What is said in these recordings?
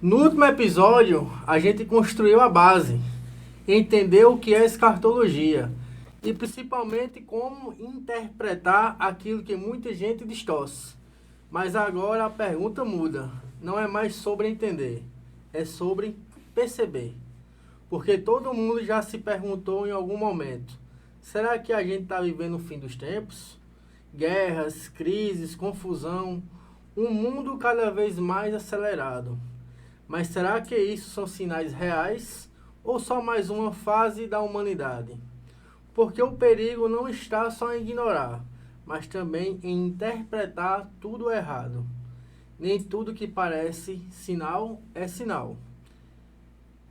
No último episódio, a gente construiu a base, entendeu o que é escartologia e principalmente como interpretar aquilo que muita gente distorce. Mas agora a pergunta muda. Não é mais sobre entender, é sobre perceber. Porque todo mundo já se perguntou em algum momento: será que a gente está vivendo o fim dos tempos? Guerras, crises, confusão, um mundo cada vez mais acelerado. Mas será que isso são sinais reais ou só mais uma fase da humanidade? Porque o perigo não está só em ignorar, mas também em interpretar tudo errado. Nem tudo que parece sinal é sinal.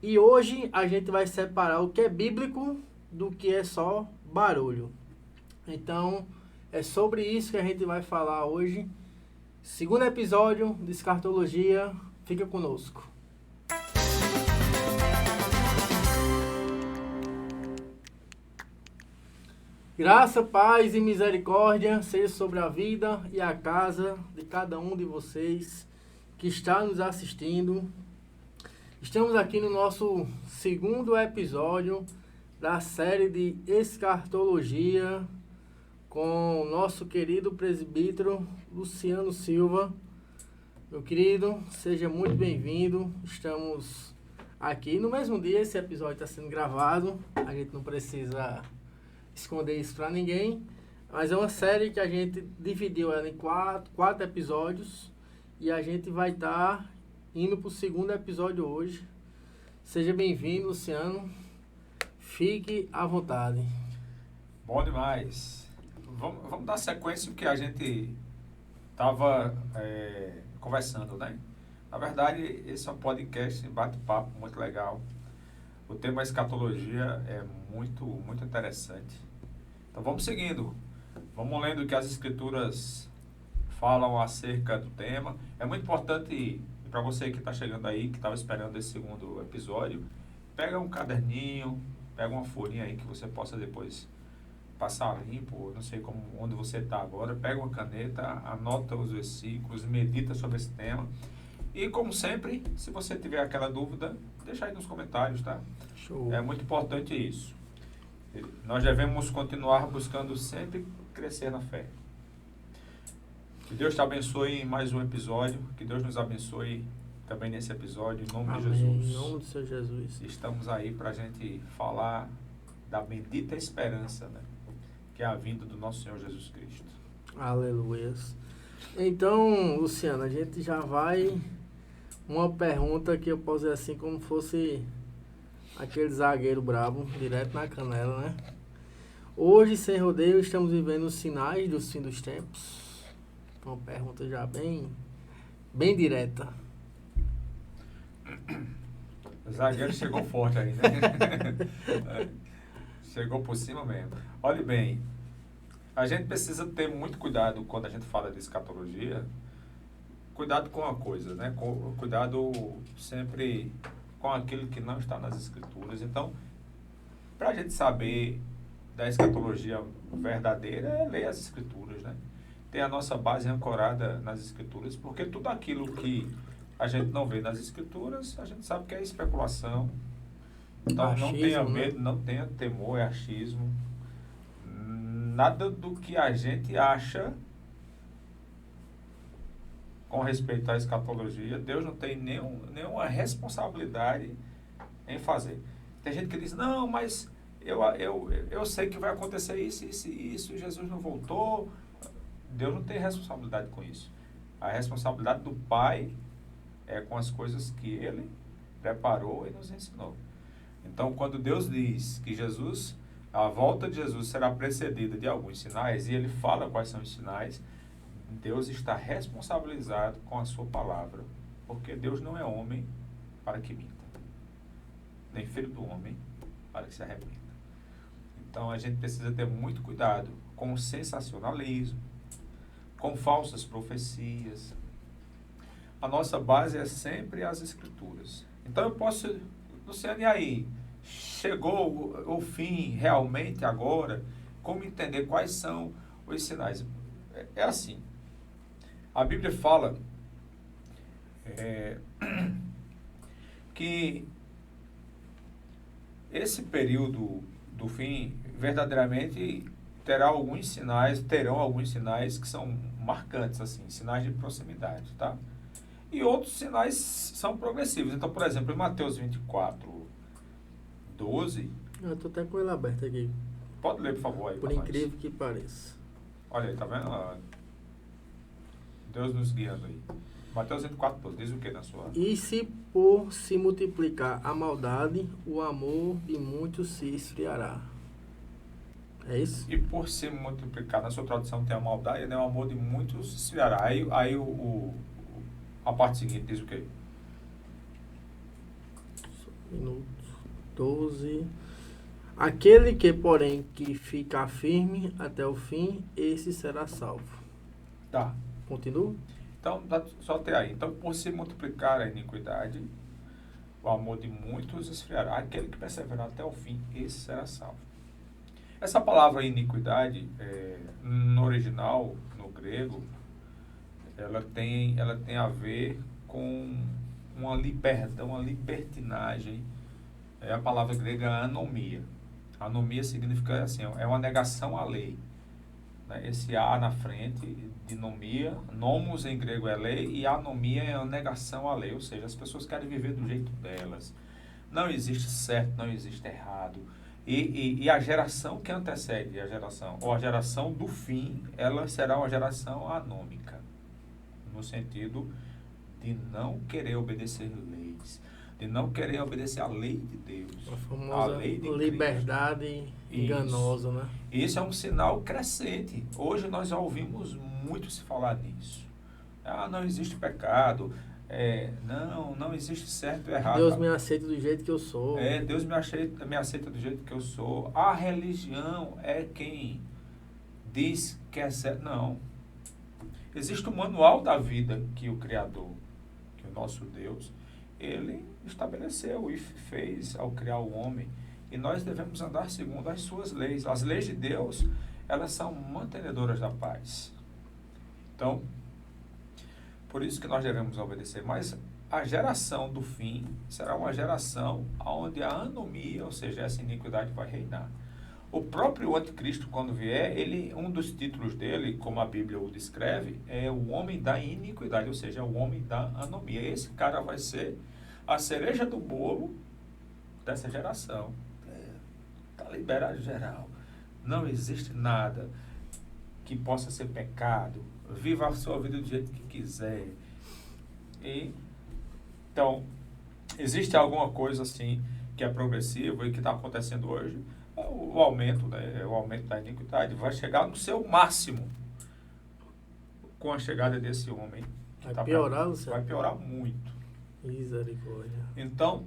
E hoje a gente vai separar o que é bíblico do que é só barulho. Então, é sobre isso que a gente vai falar hoje. Segundo episódio de Escartologia, fica conosco. Graça, paz e misericórdia seja sobre a vida e a casa de cada um de vocês que está nos assistindo. Estamos aqui no nosso segundo episódio da série de Escartologia com o nosso querido presbítero Luciano Silva. Meu querido, seja muito bem-vindo. Estamos aqui no mesmo dia, esse episódio está sendo gravado, a gente não precisa esconder isso para ninguém, mas é uma série que a gente dividiu ela em quatro episódios e a gente vai estar indo para o segundo episódio hoje. Seja bem-vindo, Luciano. Fique à vontade. Bom demais. Vamos dar sequência ao que a gente estava conversando, né? Na verdade, esse é um podcast, bate-papo muito legal. O tema escatologia é muito interessante. Então vamos seguindo. Vamos lendo o que as escrituras falam acerca do tema. É muito importante para você que está chegando aí, que estava esperando esse segundo episódio, pega um caderninho, pega uma folhinha aí que você possa depois passar limpo, não sei onde você está agora, pega uma caneta, anota os versículos, medita sobre esse tema. E como sempre, se você tiver aquela dúvida, deixa aí nos comentários, tá? Show. É muito importante isso. Nós devemos continuar buscando sempre crescer na fé. Que Deus te abençoe em mais um episódio. Que Deus nos abençoe também nesse episódio, em nome de Jesus. Em nome do Senhor Jesus. Estamos aí para a gente falar da bendita esperança, né? Que é a vinda do nosso Senhor Jesus Cristo. Aleluia. Então, Luciano, a gente já vai... Uma pergunta que eu posso dizer assim, como fosse aquele zagueiro brabo, direto na canela, né? Hoje, sem rodeio, estamos vivendo os sinais dos fim dos tempos. Uma pergunta já bem direta. O zagueiro chegou forte aí, né? Chegou por cima mesmo. Olhe bem, a gente precisa ter muito cuidado quando a gente fala de escatologia. Cuidado com a coisa, né? Cuidado sempre com aquilo que não está nas escrituras. Então, para a gente saber da escatologia verdadeira, é ler as escrituras, né? Ter a nossa base ancorada nas escrituras, porque tudo aquilo que a gente não vê nas escrituras, a gente sabe que é especulação. Então, Achismo, não tenha né? medo, não tenha temor, é achismo. Nada do que a gente acha com respeito à escatologia, Deus não tem nenhuma responsabilidade em fazer. Tem gente que diz, não, mas eu sei que vai acontecer isso, e Jesus não voltou. Deus não tem responsabilidade com isso. A responsabilidade do Pai é com as coisas que Ele preparou e nos ensinou. Então, quando Deus diz que a volta de Jesus será precedida de alguns sinais, e Ele fala quais são os sinais, Deus está responsabilizado com a sua palavra, porque Deus não é homem para que minta, nem filho do homem para que se arrependa. Então a gente precisa ter muito cuidado com o sensacionalismo, com falsas profecias. A nossa base é sempre as escrituras. Então eu posso, Luciano, e aí? Chegou o fim realmente agora? Como entender quais são os sinais? É assim. A Bíblia fala que esse período do fim verdadeiramente terão alguns sinais que são marcantes, assim, sinais de proximidade, tá? E outros sinais são progressivos. Então, por exemplo, em Mateus 24, 12, Eu tô até com ele aberto aqui, pode ler, por favor, aí por pra nós. incrível que pareça. Olha aí, tá vendo? Deus nos guiando aí. Mateus 24, 12, diz o que na sua... E se por se multiplicar a maldade, o amor de muitos se esfriará. É isso? E por se multiplicar, na sua tradução tem a maldade, né? O amor de muitos se esfriará. Aí a parte seguinte diz o quê? Minuto 12. Aquele que, porém, que ficar firme até o fim, esse será salvo. Tá. Continua? Então, só até aí. Então, por se multiplicar a iniquidade, o amor de muitos esfriará. Aquele que perseverar até o fim, esse será salvo. Essa palavra iniquidade, no original, no grego, ela tem a ver com uma libertinagem. É a palavra grega anomia. Anomia significa assim, é uma negação à lei. Né? Esse A na frente, de nomia, nomos em grego é lei, e anomia é uma negação à lei, ou seja, as pessoas querem viver do jeito delas. Não existe certo, não existe errado. E a geração que antecede a geração do fim, ela será uma geração anômica, no sentido de não querer obedecer leis, de não querer obedecer a lei de Deus, A a famosa lei de liberdade enganosa, né? Isso é um sinal crescente. Hoje nós já ouvimos muito se falar nisso. Não existe pecado, não existe certo e errado. Deus me aceita do jeito que eu sou. Deus me aceita do jeito que eu sou. A religião é quem diz que é certo. Não. Existe o manual da vida que o Criador, que o nosso Deus, ele estabeleceu e fez ao criar o homem. E nós devemos andar segundo as suas leis. As leis de Deus, elas são mantenedoras da paz. Então, por isso que nós devemos obedecer. Mas a geração do fim será uma geração onde a anomia, ou seja, essa iniquidade vai reinar. O próprio anticristo, quando vier, um dos títulos dele, como a Bíblia o descreve, é o homem da iniquidade, ou seja, o homem da anomia. Esse cara vai ser a cereja do bolo dessa geração. Está liberado geral. Não existe nada que possa ser pecado. Viva a sua vida do jeito que quiser. Então, existe alguma coisa assim que é progressiva e que está acontecendo hoje? O aumento, né? O aumento da iniquidade vai chegar no seu máximo com a chegada desse homem. Vai piorar, Luciano? Vai piorar muito. Misericórdia. Então,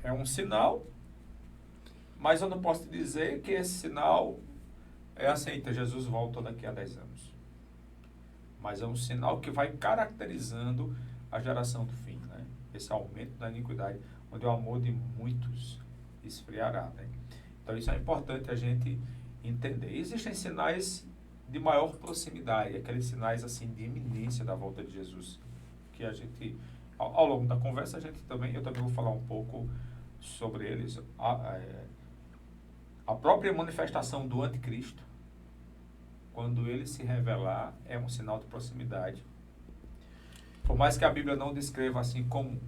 é um sinal, mas eu não posso te dizer que esse sinal é aceita. Jesus volta daqui a 10 anos. Mas é um sinal que vai caracterizando a geração do fim, né? Esse aumento da iniquidade, onde o amor de muitos esfriará, né? Então, isso é importante a gente entender. Existem sinais de maior proximidade, aqueles sinais assim de iminência da volta de Jesus, que a gente, ao longo da conversa, eu também vou falar um pouco sobre eles. A própria manifestação do anticristo, quando ele se revelar, é um sinal de proximidade. Por mais que a Bíblia não descreva assim como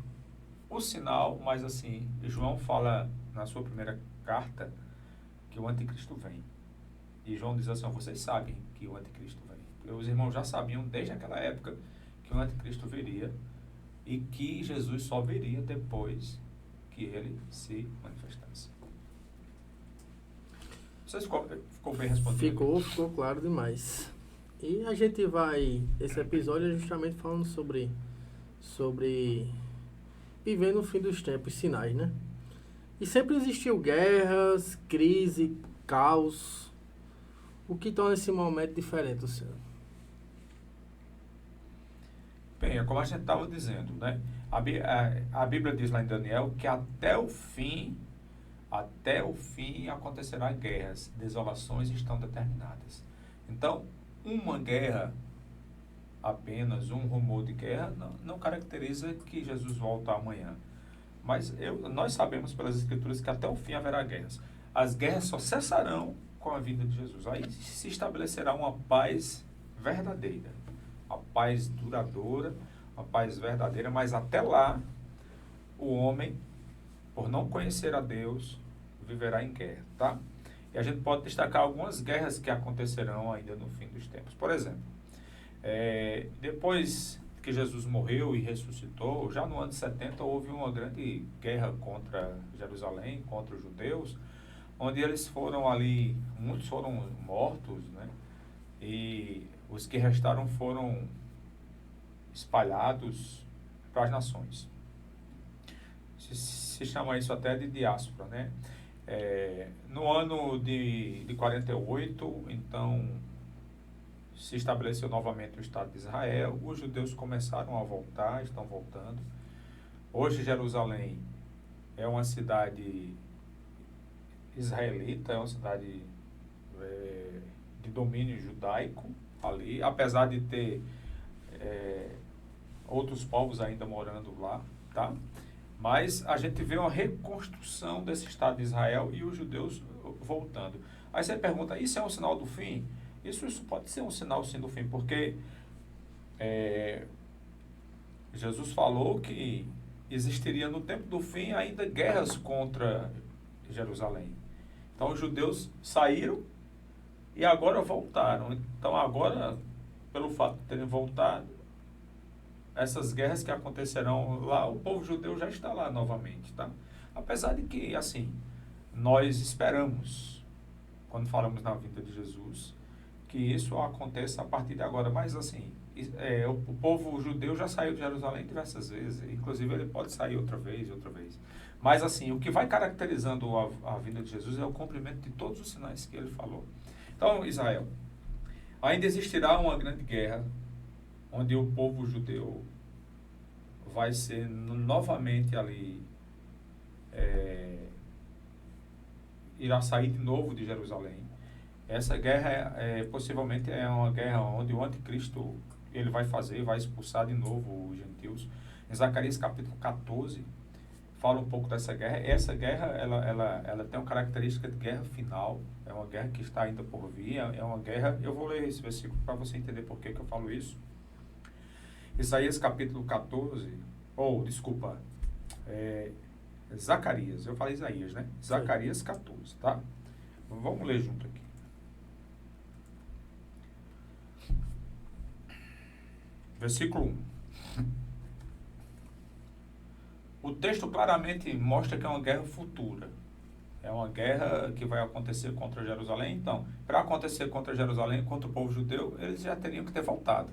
o sinal, mas assim, João fala na sua primeira carta que o anticristo vem. E João diz assim, vocês sabem que o anticristo vem. Os irmãos já sabiam desde aquela época que o anticristo viria e que Jesus só viria depois que ele se manifestasse. Vocês ficou bem respondido? Ficou claro demais. E a gente esse episódio é justamente falando sobre vivendo o fim dos tempos, sinais, né? E sempre existiu guerras, crise, caos. O que torna esse momento diferente, Luciano? Bem, é como a gente estava dizendo, né? A Bíblia diz lá em Daniel que até o fim acontecerá guerras, desolações estão determinadas. Então, uma guerra, apenas um rumor de guerra, não caracteriza que Jesus volta amanhã. Mas nós sabemos pelas Escrituras que até o fim haverá guerras. As guerras só cessarão com a vinda de Jesus. Aí se estabelecerá uma paz verdadeira, a paz duradoura, a paz verdadeira, mas até lá o homem, por não conhecer a Deus, viverá em guerra, tá? E a gente pode destacar algumas guerras que acontecerão ainda no fim dos tempos. Por exemplo, depois que Jesus morreu e ressuscitou, já no ano 70 houve uma grande guerra contra Jerusalém, contra os judeus, onde eles foram ali, muitos foram mortos, né? E os que restaram foram espalhados para as nações. Se chama isso até de diáspora, né? No ano de 48, então, se estabeleceu novamente o Estado de Israel, os judeus começaram a voltar, estão voltando. Hoje Jerusalém é uma cidade israelita, é uma cidade de domínio judaico ali, apesar de ter outros povos ainda morando lá, tá? Mas a gente vê uma reconstrução desse Estado de Israel e os judeus voltando. Aí você pergunta, isso é um sinal do fim? Isso pode ser um sinal sim do fim, porque Jesus falou que existiria no tempo do fim ainda guerras contra Jerusalém. Então os judeus saíram e agora voltaram. Então agora, pelo fato de terem voltado, essas guerras que acontecerão lá, o povo judeu já está lá novamente, tá? Apesar de que, assim, nós esperamos, quando falamos na vinda de Jesus, que isso aconteça a partir de agora. Mas, assim, o povo judeu já saiu de Jerusalém diversas vezes, inclusive ele pode sair outra vez. Mas, assim, o que vai caracterizando a vinda de Jesus é o cumprimento de todos os sinais que ele falou. Então, Israel, ainda existirá uma grande guerra, onde o povo judeu vai ser novamente ali, irá sair de novo de Jerusalém. Essa guerra possivelmente é uma guerra onde o anticristo ele vai expulsar de novo os gentios. Em Zacarias capítulo 14 fala um pouco dessa guerra. Essa guerra ela tem uma característica de guerra final, é uma guerra que está ainda por vir, é uma guerra. Eu vou ler esse versículo para você entender por que eu falo isso. Isaías capítulo 14, Zacarias, eu falei Isaías, né? Sim. Zacarias 14, tá? Vamos ler junto aqui. Versículo 1. O texto claramente mostra que é uma guerra futura. É uma guerra que vai acontecer contra Jerusalém. Então, para acontecer contra Jerusalém, contra o povo judeu, eles já teriam que ter voltado.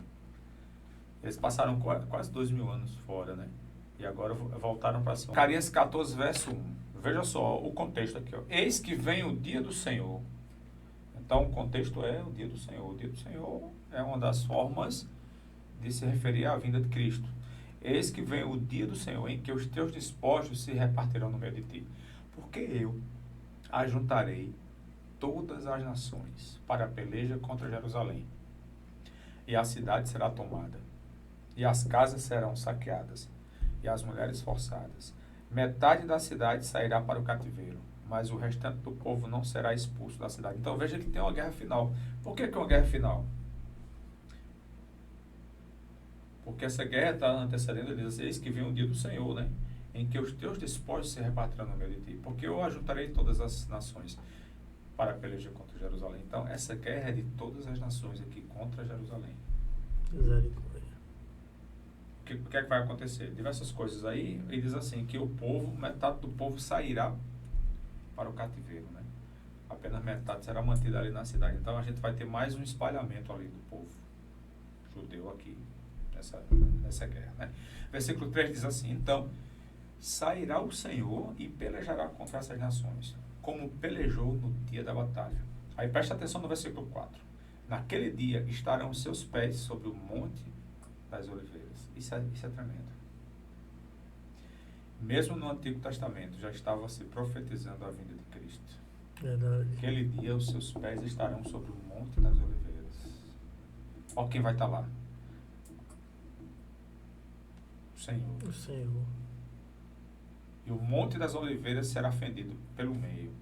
Eles passaram quase 2000 anos fora, né? E agora voltaram para cima. Zacarias 14, verso 1. Veja só o contexto aqui, ó. Eis que vem o dia do Senhor. Então, o contexto é o dia do Senhor. O dia do Senhor é uma das formas de se referir à vinda de Cristo. Eis que vem o dia do Senhor, em que os teus despojos se repartirão no meio de ti. Porque eu ajuntarei todas as nações para a peleja contra Jerusalém. E a cidade será tomada. E as casas serão saqueadas. E as mulheres forçadas. Metade da cidade sairá para o cativeiro, mas o restante do povo não será expulso da cidade. Então veja que tem uma guerra final. Por que é uma guerra final? Porque essa guerra está antecedendo, ele diz, eis que vem o dia do Senhor, né? Em que os teus despojos se repartirão no meio de ti. Porque eu ajuntarei todas as nações para pelejar contra Jerusalém. Então, essa guerra é de todas as nações aqui contra Jerusalém. Misericórdia. O que é que vai acontecer? Diversas coisas aí. Ele diz assim, que o povo, metade do povo sairá para o cativeiro, né? Apenas metade será mantida ali na cidade. Então, a gente vai ter mais um espalhamento ali do povo judeu aqui. Nessa guerra, né? Versículo 3 diz assim, então, sairá o Senhor e pelejará contra essas nações, como pelejou no dia da batalha. Aí presta atenção no versículo 4. Naquele dia estarão seus pés sobre o monte das oliveiras. Isso é tremendo. Mesmo no Antigo Testamento já estava se profetizando a vinda de Cristo. Verdade. Naquele dia os seus pés estarão sobre o monte das oliveiras. Olha quem vai estar lá. O Senhor. O Senhor. E o Monte das Oliveiras será fendido pelo meio,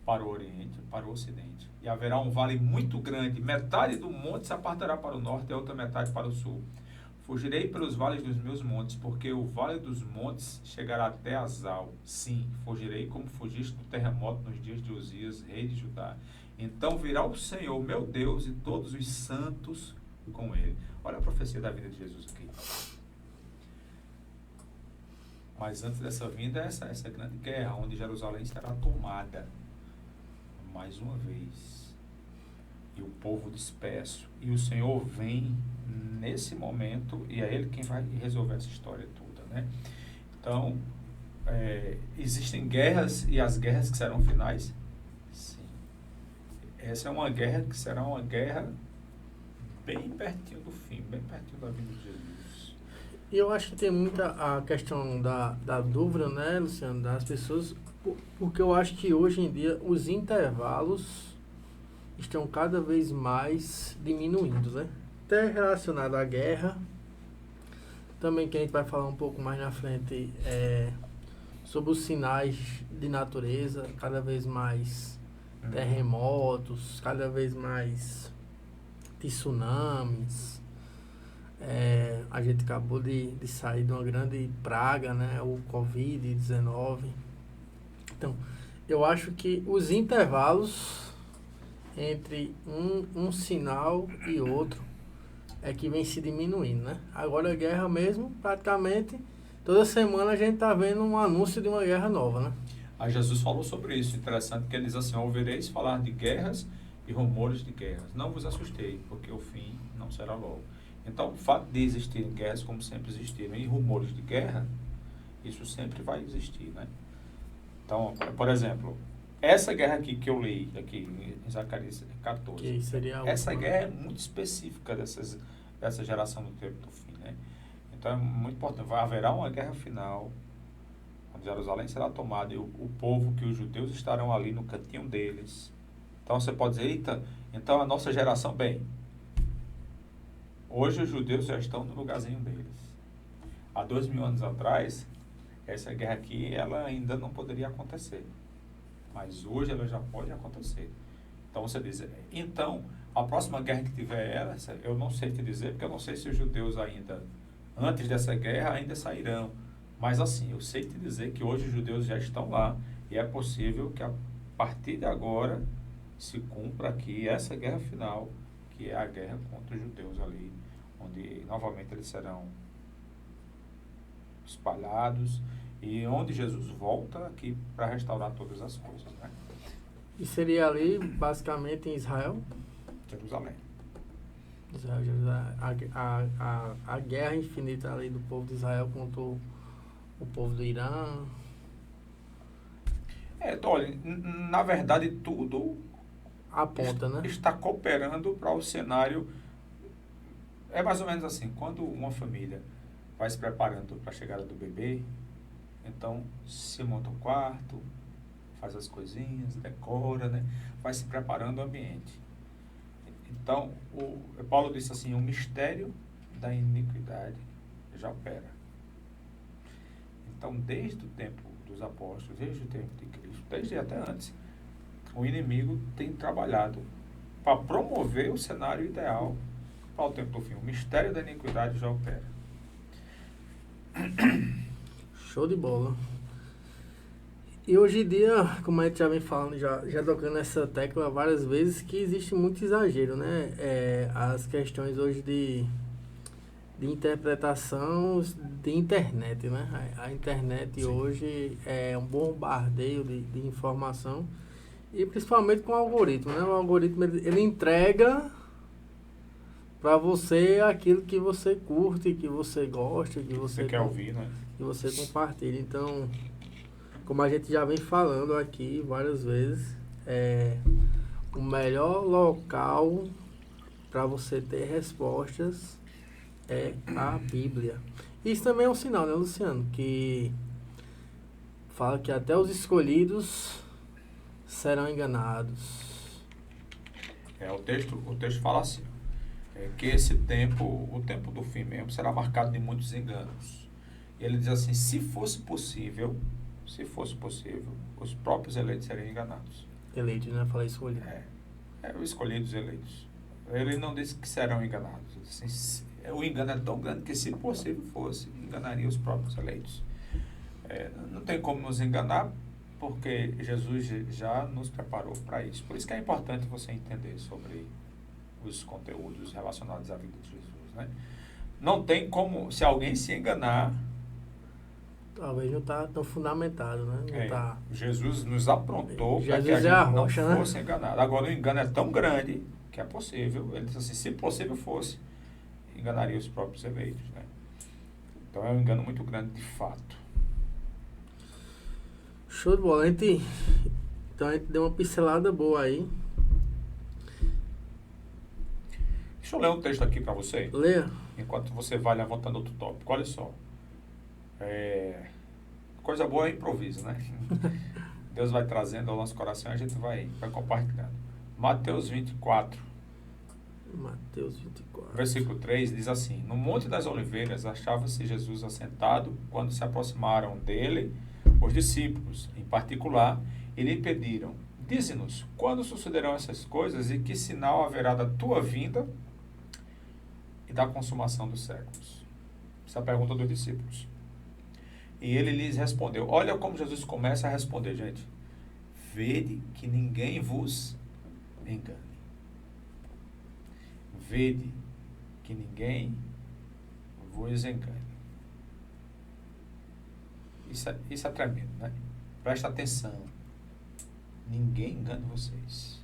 para o oriente, para o ocidente. E haverá um vale muito grande, metade do monte se apartará para o norte e a outra metade para o sul. Fugirei pelos vales dos meus montes, porque o vale dos montes chegará até Azal. Sim, fugirei como fugiste do terremoto nos dias de Uzias, rei de Judá. Então virá o Senhor, meu Deus, e todos os santos com ele. Olha a profecia da vinda de Jesus aqui. Mas antes dessa vinda, essa grande guerra, onde Jerusalém será tomada mais uma vez. E o povo disperso. E o Senhor vem nesse momento, e é Ele quem vai resolver essa história toda, né? Então, existem guerras, e as guerras que serão finais? Sim. Essa é uma guerra que será uma guerra bem pertinho do fim, bem pertinho da vinda de Jesus. E eu acho que tem muita a questão da dúvida, né, Luciano, das pessoas, porque eu acho que hoje em dia os intervalos estão cada vez mais diminuindo, né? Até relacionado à guerra, também que a gente vai falar um pouco mais na frente sobre os sinais de natureza, cada vez mais terremotos, cada vez mais tsunamis. A gente acabou de sair de uma grande praga, né? O Covid-19. Então, eu acho que os intervalos entre um sinal e outro é que vem se diminuindo, né? Agora a guerra mesmo, praticamente, toda semana a gente tá vendo um anúncio de uma guerra nova, né? Aí Jesus falou sobre isso, interessante, que ele diz assim: ouvireis falar de guerras e rumores de guerras. Não vos assustei, porque o fim não será logo. Então, o fato de existirem guerras, como sempre existiram, e rumores de guerra, isso sempre vai existir, né? Então, por exemplo, essa guerra aqui que eu li, aqui em Zacarias 14, Que seria essa guerra é muito específica dessa geração do tempo do fim, né? Então, é muito importante. Haverá uma guerra final, onde Jerusalém será tomada, e o povo, que os judeus estarão ali no cantinho deles. Então, você pode dizer: eita, então a nossa geração, bem, hoje os judeus já estão no lugarzinho deles. Há 2000 anos atrás, essa guerra aqui, ela ainda não poderia acontecer. Mas hoje ela já pode acontecer. Então você diz: então, a próxima guerra que tiver essa, eu não sei te dizer, porque eu não sei se os judeus ainda, antes dessa guerra, ainda sairão. Mas assim, eu sei te dizer que hoje os judeus já estão lá, e é possível que a partir de agora se cumpra aqui essa guerra final, que é a guerra contra os judeus ali, onde novamente eles serão espalhados, e onde Jesus volta aqui para restaurar todas as coisas, né? E seria ali, basicamente, em Israel? Jerusalém. A guerra infinita ali do povo de Israel contra o povo do Irã. Então, olha, na verdade, tudo Aponta, né? está cooperando para o cenário. É mais ou menos assim: quando uma família vai se preparando para a chegada do bebê, então se monta um quarto, faz as coisinhas, decora, né? Vai se preparando o ambiente. Então, Paulo disse assim: o mistério da iniquidade já opera. Então, desde o tempo dos apóstolos, desde o tempo de Cristo, desde até antes, o inimigo tem trabalhado para promover o cenário ideal para o tempo do fim. O mistério da iniquidade já opera. Show de bola. E hoje em dia, como a gente já vem falando, já tocando essa tecla várias vezes, que existe muito exagero, né? As questões hoje de interpretação de internet, né? A internet Sim. hoje é um bombardeio de informação, e principalmente com o algoritmo, né? O algoritmo, ele entrega para você aquilo que você curte, que você gosta, que você quer ouvir, né? Que você compartilha. Então, como a gente já vem falando aqui várias vezes, o melhor local para você ter respostas é a Bíblia. Isso também é um sinal, né, Luciano? Que fala que até os escolhidos serão enganados. O texto fala assim, que esse tempo, o tempo do fim mesmo, será marcado de muitos enganos. Ele diz assim, se fosse possível, os próprios eleitos seriam enganados. Eleitos, né? Falei escolha. Os escolhidos eleitos. Ele não disse que serão enganados. Ele disse assim, o engano é tão grande que, se possível fosse, enganaria os próprios eleitos. Não tem como nos enganar, porque Jesus já nos preparou para isso. Por isso que é importante você entender sobre os conteúdos relacionados à vida de Jesus, né? Não tem como, se alguém se enganar... Talvez não está tão fundamentado, né? Não tá... Jesus nos aprontou para que a Jesus gente rocha, não né? fosse enganado. Agora, o engano é tão grande que é possível. Ele disse assim, se possível fosse, enganaria os próprios eleitos, né? Então, é um engano muito grande, de fato. Show de bola. Então, a gente deu uma pincelada boa aí. Deixa eu ler um texto aqui para você. Leia. Enquanto você vai levantando outro tópico. Olha só. Coisa boa é improviso, né? Deus vai trazendo ao nosso coração e a gente vai compartilhando. Mateus 24. Mateus 24. Versículo 3 diz assim: No Monte das Oliveiras achava-se Jesus assentado quando se aproximaram dele os discípulos, em particular, e lhe pediram: Dize-nos, quando sucederão essas coisas e que sinal haverá da tua vinda e da consumação dos séculos? Essa é a pergunta dos discípulos. E ele lhes respondeu. Olha como Jesus começa a responder, gente. Vede que ninguém vos engane. Vede que ninguém vos engane. Isso é tremendo, né? Presta atenção. Ninguém engane vocês.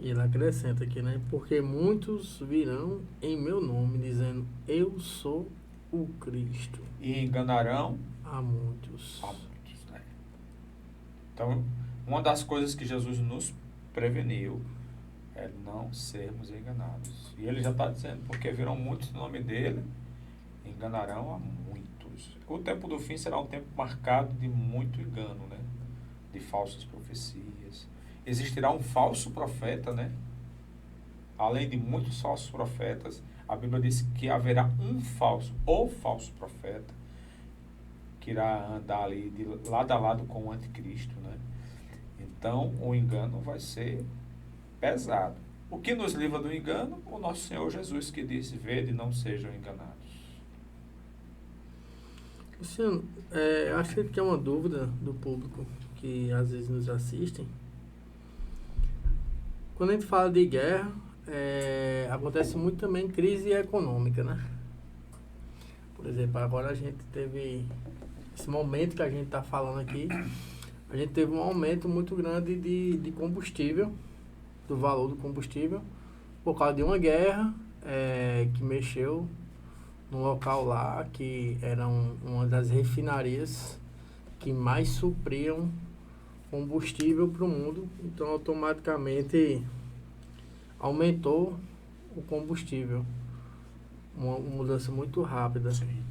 E ele acrescenta aqui, né? Porque muitos virão em meu nome, dizendo, eu sou o Cristo. E enganarão a muitos. Né? Então, uma das coisas que Jesus nos preveniu é não sermos enganados. E ele já está dizendo, porque virão muitos no nome dele, enganarão a muitos. O tempo do fim será um tempo marcado de muito engano, né? De falsas profecias. Existirá um falso profeta, né? Além de muitos falsos profetas, a Bíblia diz que haverá um falso, ou falso profeta, que irá andar ali de lado a lado com o anticristo, né? Então, o engano vai ser pesado. O que nos livra do engano? O nosso Senhor Jesus, que disse, vede, não sejam enganados. Luciano, acho que é uma dúvida do público que às vezes nos assistem. Quando a gente fala de guerra, acontece muito também crise econômica, né? Por exemplo, agora a gente teve esse momento que a gente está falando aqui, a gente teve um aumento muito grande de combustível, do valor do combustível, por causa de uma guerra que mexeu num local lá que era uma das refinarias que mais supriam combustível para o mundo. Então, automaticamente aumentou o combustível. Uma mudança muito rápida. Sim.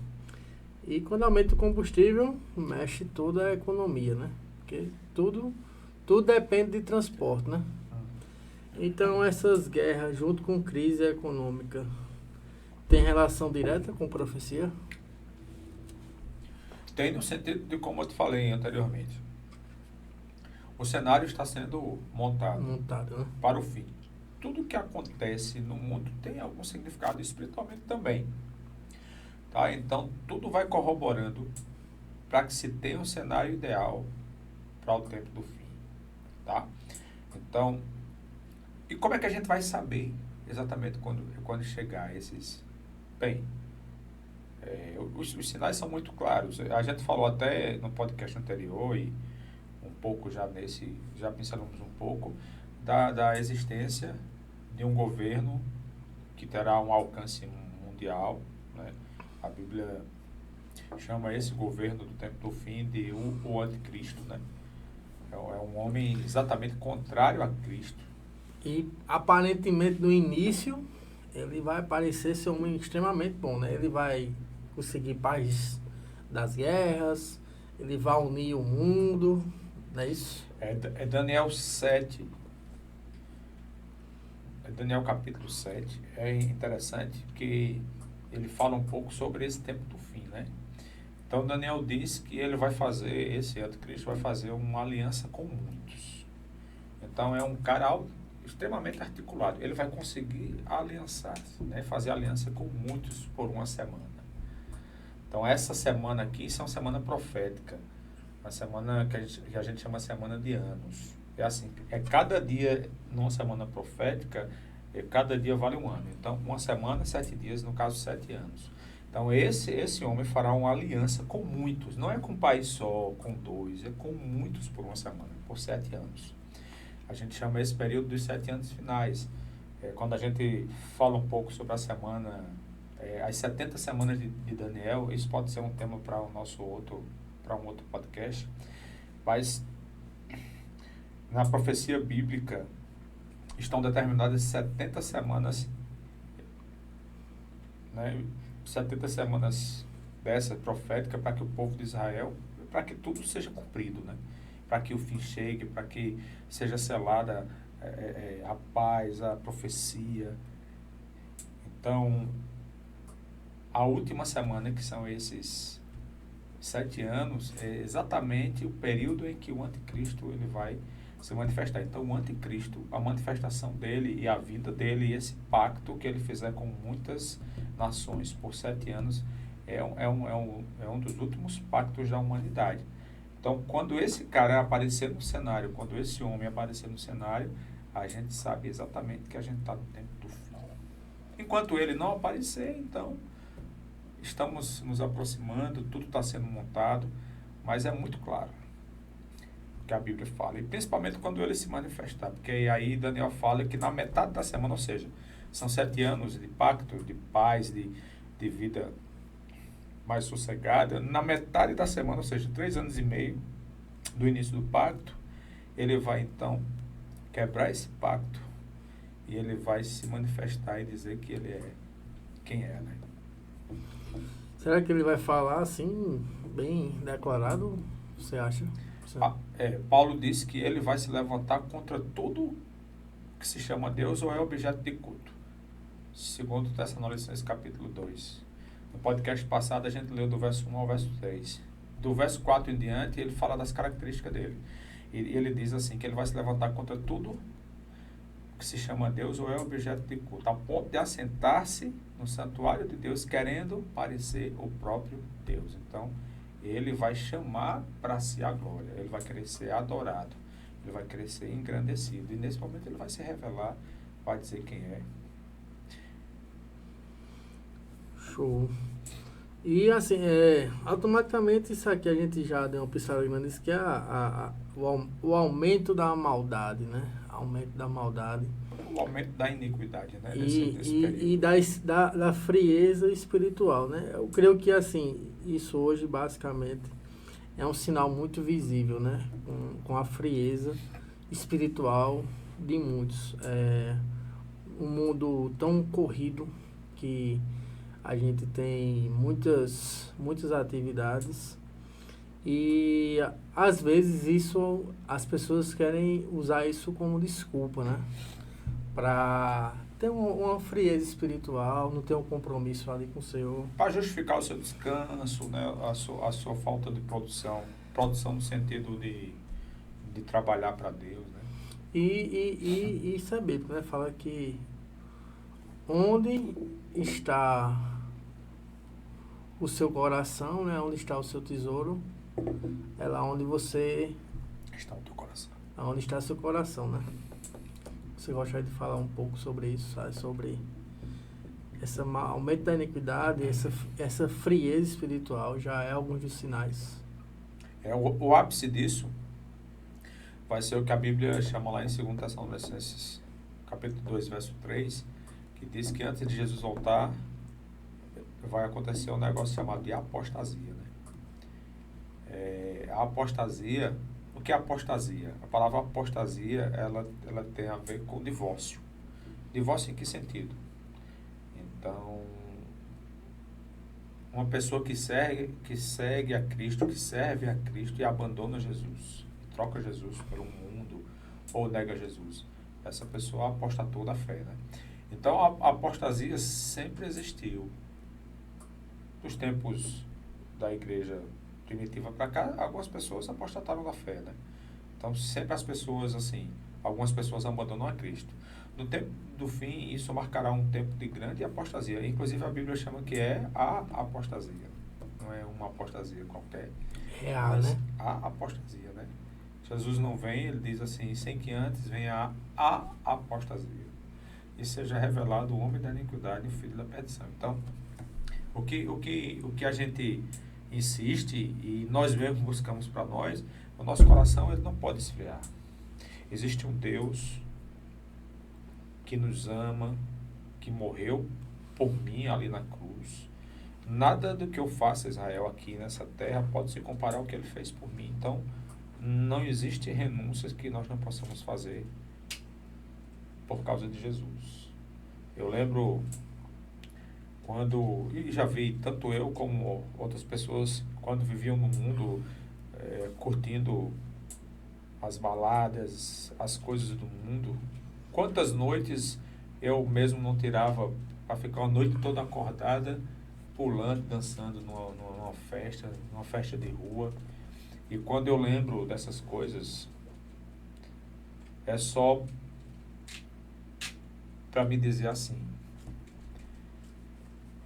E quando aumenta o combustível, mexe toda a economia, né? Porque tudo depende de transporte, né? Então, essas guerras, junto com crise econômica, tem relação direta com profecia? Tem no sentido de como eu te falei anteriormente. O cenário está sendo montado Né? para o fim. Tudo que acontece no mundo tem algum significado, espiritualmente também. Tá? Então, tudo vai corroborando para que se tenha um cenário ideal para o tempo do fim. Tá? Então, e como é que a gente vai saber exatamente quando chegar esses... Bem, os sinais são muito claros. A gente falou até no podcast anterior e um pouco já pincelamos um pouco da existência de um governo que terá um alcance mundial, né? A Bíblia chama esse governo do tempo do fim de o anticristo, né? É um homem exatamente contrário a Cristo. E aparentemente no início ele vai parecer ser um homem extremamente bom, né? Ele vai conseguir paz das guerras, ele vai unir o mundo, não é isso? É Daniel 7. É Daniel capítulo 7. É interessante que ele fala um pouco sobre esse tempo do fim, né? Então Daniel diz que ele vai fazer, esse anticristo vai fazer uma aliança com muitos. Então é um cara extremamente articulado. Ele vai conseguir aliançar-se, né? Fazer aliança com muitos por uma semana. Então essa semana aqui, isso é uma semana profética. Uma semana que a gente chama semana de anos. É assim, é cada dia numa semana profética, cada dia vale um ano. Então uma semana, 7 dias, no caso 7 anos. Então esse homem fará uma aliança com muitos. Não é com um país só, com 2, é com muitos por uma semana, por 7 anos. A gente chama esse período dos 7 anos finais. Quando a gente fala um pouco sobre a semana, as 70 semanas de Daniel, isso pode ser um tema para um outro podcast, mas na profecia bíblica estão determinadas 70 semanas, né? 70 semanas dessa profética para que o povo de Israel, para que tudo seja cumprido, né? Para que o fim chegue, para que seja selada a paz, a profecia. Então, a última semana, que são esses 7 anos, é exatamente o período em que o anticristo ele vai se manifestar. Então, o anticristo, a manifestação dele e a vida dele, e esse pacto que ele fizer com muitas nações por 7 anos, é um dos últimos pactos da humanidade. Então, quando esse cara aparecer no cenário, quando esse homem aparecer no cenário, a gente sabe exatamente que a gente está no tempo do fim. Enquanto ele não aparecer, então, estamos nos aproximando, tudo está sendo montado, mas é muito claro que a Bíblia fala, e principalmente quando ele se manifestar, porque aí Daniel fala que na metade da semana, ou seja, são 7 anos de pacto, de paz, de vida mais sossegada, na metade da semana, ou seja, 3 anos e meio do início do pacto, ele vai então quebrar esse pacto e ele vai se manifestar e dizer que ele é quem é, né? Será que ele vai falar assim, bem declarado? Você acha? Paulo disse que ele vai se levantar contra tudo que se chama Deus ou é objeto de culto. Segundo Tessalonicenses capítulo 2. No podcast passado a gente leu do verso 1 ao verso 3. Do verso 4 em diante ele fala das características dele. E ele diz assim, que ele vai se levantar contra tudo que se chama Deus ou é objeto de culto, a ponto de assentar-se no santuário de Deus querendo parecer o próprio Deus. Então, ele vai chamar para si a glória, ele vai querer ser adorado, ele vai querer ser engrandecido. E nesse momento ele vai se revelar, vai dizer quem é. Show. E assim, automaticamente isso aqui a gente já deu uma pincelada nisso, que é o aumento da maldade, né? Aumento da maldade. O aumento da iniquidade, né? E da frieza espiritual, né? Eu creio que assim, isso hoje basicamente é um sinal muito visível, né? Com a frieza espiritual de muitos. Um mundo tão corrido que a gente tem muitas atividades e às vezes as pessoas querem usar isso como desculpa, né? Para ter uma frieza espiritual, não ter um compromisso ali com o Senhor. Para justificar o seu descanso, né? A sua falta de produção no sentido de trabalhar para Deus, né? E saber, né? Fala que onde está o seu coração, né? Onde está o seu tesouro, é lá onde você... Está o teu coração. Onde está o seu coração, né? Você gostaria de falar um pouco sobre isso, sabe? Sobre esse aumento da iniquidade, essa frieza espiritual, já é alguns dos sinais. O ápice disso vai ser o que a Bíblia chama lá em 2 Tessalonicenses, capítulo 2, verso 3, que diz que antes de Jesus voltar, vai acontecer um negócio chamado de apostasia, né? A apostasia, o que é apostasia? A palavra apostasia, ela tem a ver com divórcio. Divórcio em que sentido? Então, uma pessoa que segue a Cristo, que serve a Cristo e abandona Jesus, troca Jesus pelo mundo ou nega Jesus, essa pessoa apostatou da fé, né? Então, a apostasia sempre existiu. dos tempos da igreja primitiva para cá, algumas pessoas apostataram da fé, né? Então, sempre as pessoas, assim, algumas pessoas abandonam a Cristo. No tempo do fim, isso marcará um tempo de grande apostasia. Inclusive, a Bíblia chama que é a apostasia. Não é uma apostasia qualquer, Real, mas né? a apostasia, né? Jesus não vem, ele diz assim, sem que antes venha a apostasia. E seja revelado o homem da iniquidade e o filho da perdição. Então, o que a gente insiste e nós mesmos buscamos para nós, o nosso coração ele não pode esfriar. Existe um Deus que nos ama, que morreu por mim ali na cruz. Nada do que eu faço, Israel, aqui nessa terra pode se comparar ao que ele fez por mim. Então, não existe renúncias que nós não possamos fazer por causa de Jesus. Eu lembro quando, e já vi tanto eu como outras pessoas, quando viviam no mundo, curtindo as baladas, as coisas do mundo, quantas noites eu mesmo não tirava para ficar a noite toda acordada, pulando, dançando numa festa de rua. E quando eu lembro dessas coisas, é só para me dizer assim,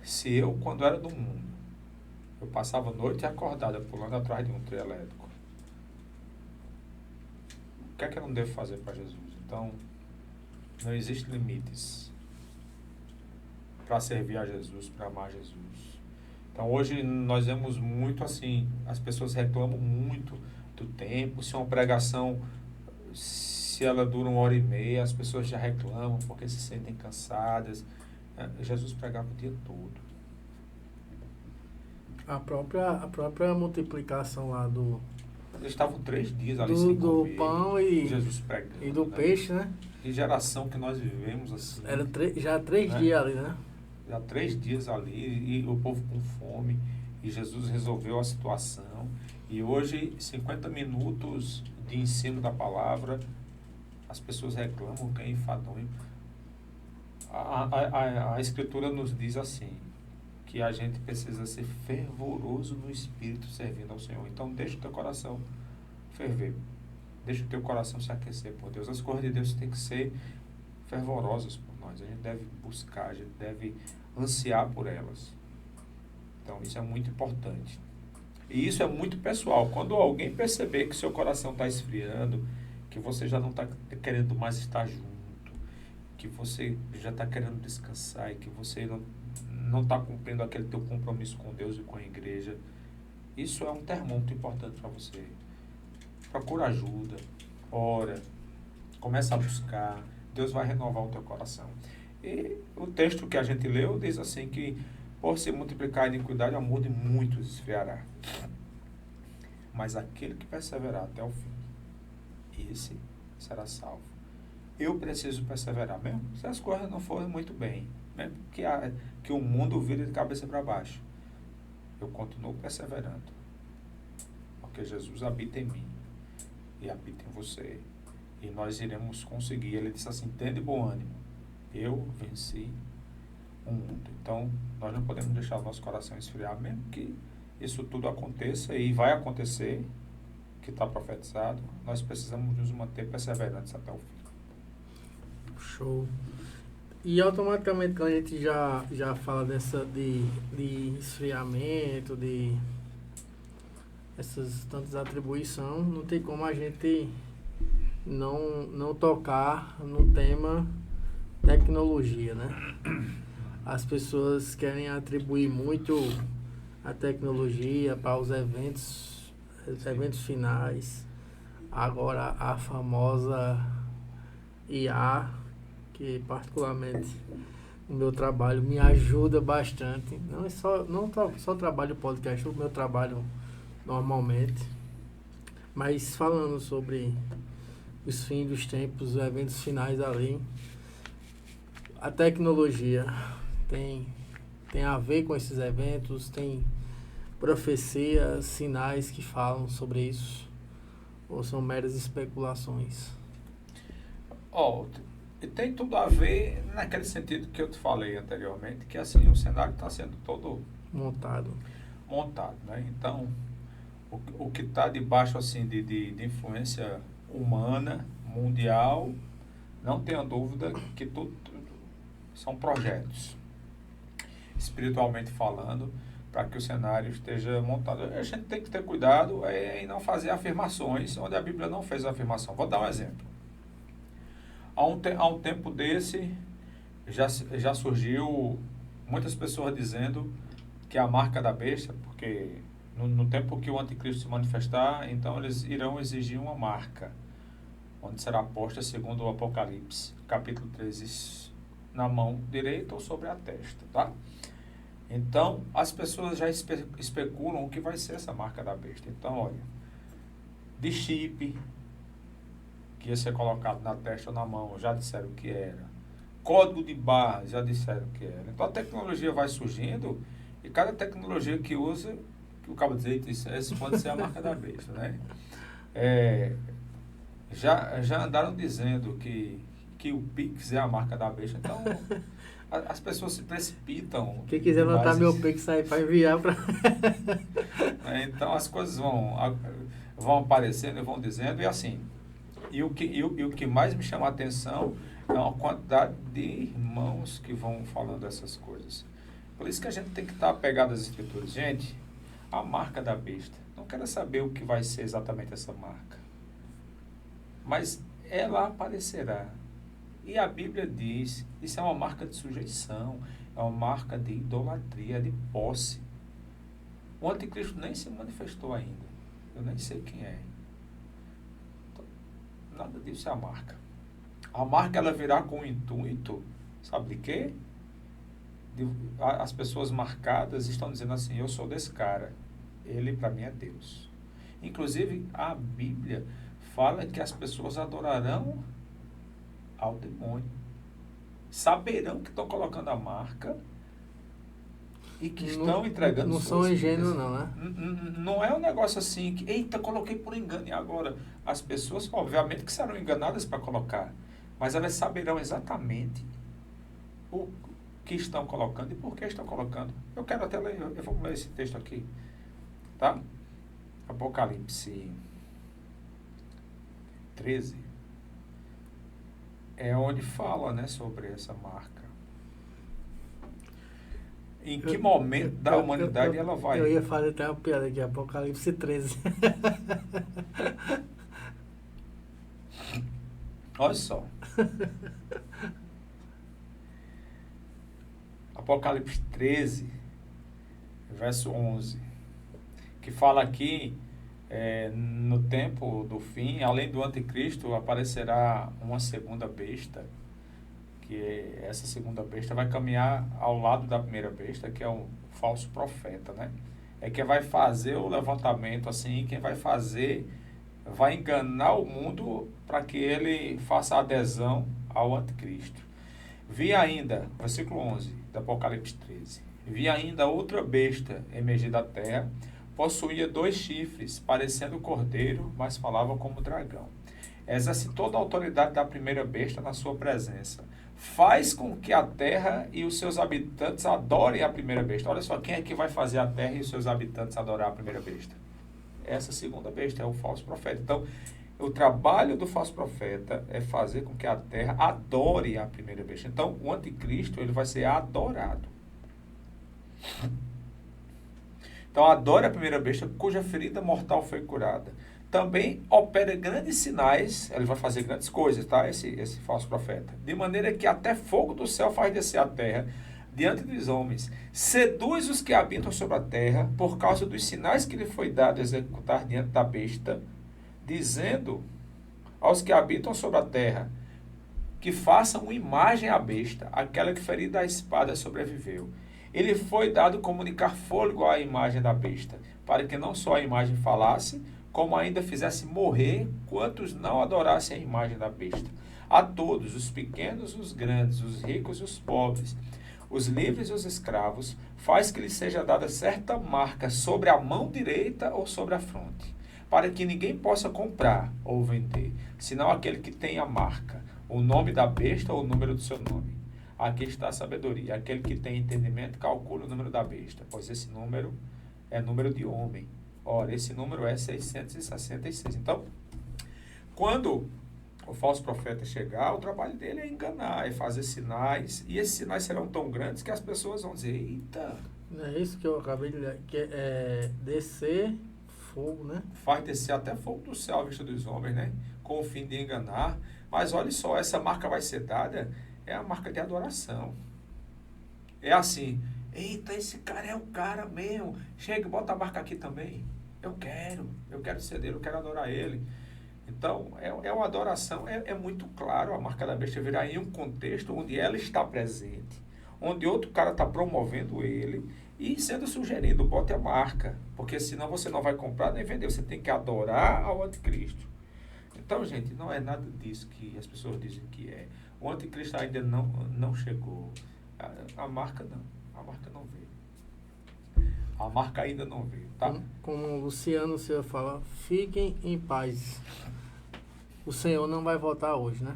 se eu, quando era do mundo, eu passava a noite acordada pulando atrás de um trio elétrico, o que é que eu não devo fazer para Jesus? Então, não existem limites para servir a Jesus, para amar Jesus. Então, hoje nós vemos muito assim, as pessoas reclamam muito do tempo, se uma pregação, se ela dura 1h30, as pessoas já reclamam porque se sentem cansadas. Jesus pregava o dia todo. A própria multiplicação lá Eles estavam 3 dias ali sem do comer. pão e Jesus pregando, e do né? peixe, né? Que geração que nós vivemos assim. Era já 3 né? dias ali, né? Já 3 dias ali e o povo com fome. E Jesus resolveu a situação. E hoje, 50 minutos de ensino da palavra, as pessoas reclamam que é enfadonho. A Escritura nos diz assim, que a gente precisa ser fervoroso no Espírito servindo ao Senhor. Então, deixa o teu coração ferver. Deixa o teu coração se aquecer por Deus. As coisas de Deus têm que ser fervorosas por nós. A gente deve buscar, a gente deve ansiar por elas. Então, isso é muito importante. E isso é muito pessoal. Quando alguém perceber que seu coração está esfriando, que você já não está querendo mais estar junto, que você já está querendo descansar e que você não está cumprindo aquele teu compromisso com Deus e com a igreja, isso é um termômetro importante para você. Procura ajuda, ora, começa a buscar, Deus vai renovar o teu coração. E o texto que a gente leu diz assim que por se multiplicar a iniquidade, o amor de muitos esfriará. Mas aquele que perseverar até o fim, esse será salvo. Eu preciso perseverar, mesmo se as coisas não forem muito bem, mesmo que o mundo vire de cabeça para baixo, eu continuo perseverando, porque Jesus habita em mim e habita em você, e nós iremos conseguir. Ele disse assim, tende bom ânimo, eu venci o mundo. Então, nós não podemos deixar o nosso coração esfriar, mesmo que isso tudo aconteça, e vai acontecer, que está profetizado. Nós precisamos nos manter perseverantes até o fim. Show. E automaticamente quando a gente já fala de esfriamento, de essas tantas atribuições, não tem como a gente não tocar no tema tecnologia, né? As pessoas querem atribuir muito a tecnologia para os eventos finais. Agora a famosa IA, que particularmente o meu trabalho me ajuda bastante. Não só trabalho podcast, o meu trabalho normalmente. Mas falando sobre os fins dos tempos, os eventos finais ali, a tecnologia tem a ver com esses eventos, tem profecias, sinais que falam sobre isso, ou são meras especulações? Tem tudo a ver naquele sentido que eu te falei anteriormente, que assim, o cenário está sendo todo Montado. montado, né? Então, o que está debaixo assim de influência humana, mundial, não tenha dúvida que tudo são projetos, espiritualmente falando, para que o cenário esteja montado. A gente tem que ter cuidado em não fazer afirmações onde a Bíblia não fez afirmação. Vou dar um exemplo. Há um tempo desse, já surgiu muitas pessoas dizendo que a marca da besta, porque no tempo que o anticristo se manifestar, então eles irão exigir uma marca, onde será posta, segundo o Apocalipse, capítulo 13, na mão direita ou sobre a testa, tá? Então, as pessoas já especulam o que vai ser essa marca da besta. Então, olha, de chip, que ia ser colocado na testa ou na mão, já disseram o que era. Código de barra, já disseram o que era. Então, a tecnologia vai surgindo, e cada tecnologia que usa, que o cabo dizer, isso pode ser a marca da besta, né? Já andaram dizendo que o Pix é a marca da besta, então as pessoas se precipitam. Quem quiser anotar meu Pix aí para enviar para... Então as coisas vão aparecendo e vão dizendo, e assim, e o que mais me chama a atenção é a quantidade de irmãos que vão falando essas coisas. Por isso que a gente tem que estar apegado às escrituras. Gente, a marca da besta, não quero saber o que vai ser exatamente essa marca, mas ela aparecerá. E a Bíblia diz, isso é uma marca de sujeição, é uma marca de idolatria, de posse. O anticristo nem se manifestou ainda. Eu nem sei quem é. Então, nada disso é a marca. A marca, ela virá com o intuito, sabe de quê? As pessoas marcadas estão dizendo assim, eu sou desse cara, ele para mim é Deus. Inclusive, a Bíblia fala que as pessoas adorarão ao demônio. Saberão que estão colocando a marca e que estão entregando não suas são vidas. ingênuos não, né? Não é um negócio assim que, eita, coloquei por engano e agora. As pessoas, obviamente, que serão enganadas para colocar, mas elas saberão exatamente o que estão colocando e por que estão colocando. Eu quero até ler, eu vou ler esse texto aqui, tá? Apocalipse 13 é onde fala, né, sobre essa marca. Em que momento da humanidade ela vai? Eu ia fazer até uma piada aqui, Apocalipse 13. Olha só. Apocalipse 13, verso 11, que fala aqui, no tempo do fim, além do anticristo, aparecerá uma segunda besta, que essa segunda besta vai caminhar ao lado da primeira besta, que é um falso profeta, né? É quem vai fazer o levantamento, assim, quem vai enganar o mundo para que ele faça adesão ao anticristo. Vi ainda, versículo 11 do Apocalipse 13, vi ainda outra besta emergir da terra, possuía 2 chifres, parecendo cordeiro, mas falava como dragão. Exerce toda a autoridade da primeira besta na sua presença. Faz com que a terra e os seus habitantes adorem a primeira besta. Olha só, quem é que vai fazer a terra e os seus habitantes adorar a primeira besta? Essa segunda besta é o falso profeta. Então, o trabalho do falso profeta é fazer com que a terra adore a primeira besta. Então, o anticristo, ele vai ser adorado. Então, adore a primeira besta, cuja ferida mortal foi curada. Também opera grandes sinais, ele vai fazer grandes coisas, tá? Esse falso profeta. De maneira que até fogo do céu faz descer a terra diante dos homens. Seduz os que habitam sobre a terra, por causa dos sinais que lhe foi dado executar diante da besta, dizendo aos que habitam sobre a terra, que façam uma imagem à besta, aquela que ferida a espada sobreviveu. Ele foi dado comunicar fôlego à imagem da besta, para que não só a imagem falasse, como ainda fizesse morrer quantos não adorassem a imagem da besta. A todos, os pequenos, os grandes, os ricos e os pobres, os livres e os escravos, faz que lhes seja dada certa marca sobre a mão direita ou sobre a fronte, para que ninguém possa comprar ou vender, senão aquele que tem a marca, o nome da besta ou o número do seu nome. Aqui está a sabedoria. Aquele que tem entendimento, calcula o número da besta, pois esse número é número de homem. Ora, esse número é 666. Então, quando o falso profeta chegar, o trabalho dele é enganar, é fazer sinais, e esses sinais serão tão grandes que as pessoas vão dizer, eita, Não é isso que eu acabei de ler, que é descer fogo, né? faz descer até fogo do céu à vista dos homens, né? Com o fim de enganar. Mas olha só, essa marca vai ser dada, é a marca de adoração. É assim, eita, esse cara é o cara mesmo, chega e bota a marca aqui também. Eu quero ser dele, eu quero adorar ele. Então, é uma adoração, é muito claro, a marca da besta virá em um contexto onde ela está presente, onde outro cara está promovendo ele e sendo sugerido, bote a marca, porque senão você não vai comprar nem vender, você tem que adorar ao anticristo. Então, gente, não é nada disso que as pessoas dizem que é. O anticristo ainda não chegou. A marca não veio. A marca ainda não veio, tá? Como o Luciano Silva fala, fiquem em paz. O Senhor não vai voltar hoje, né?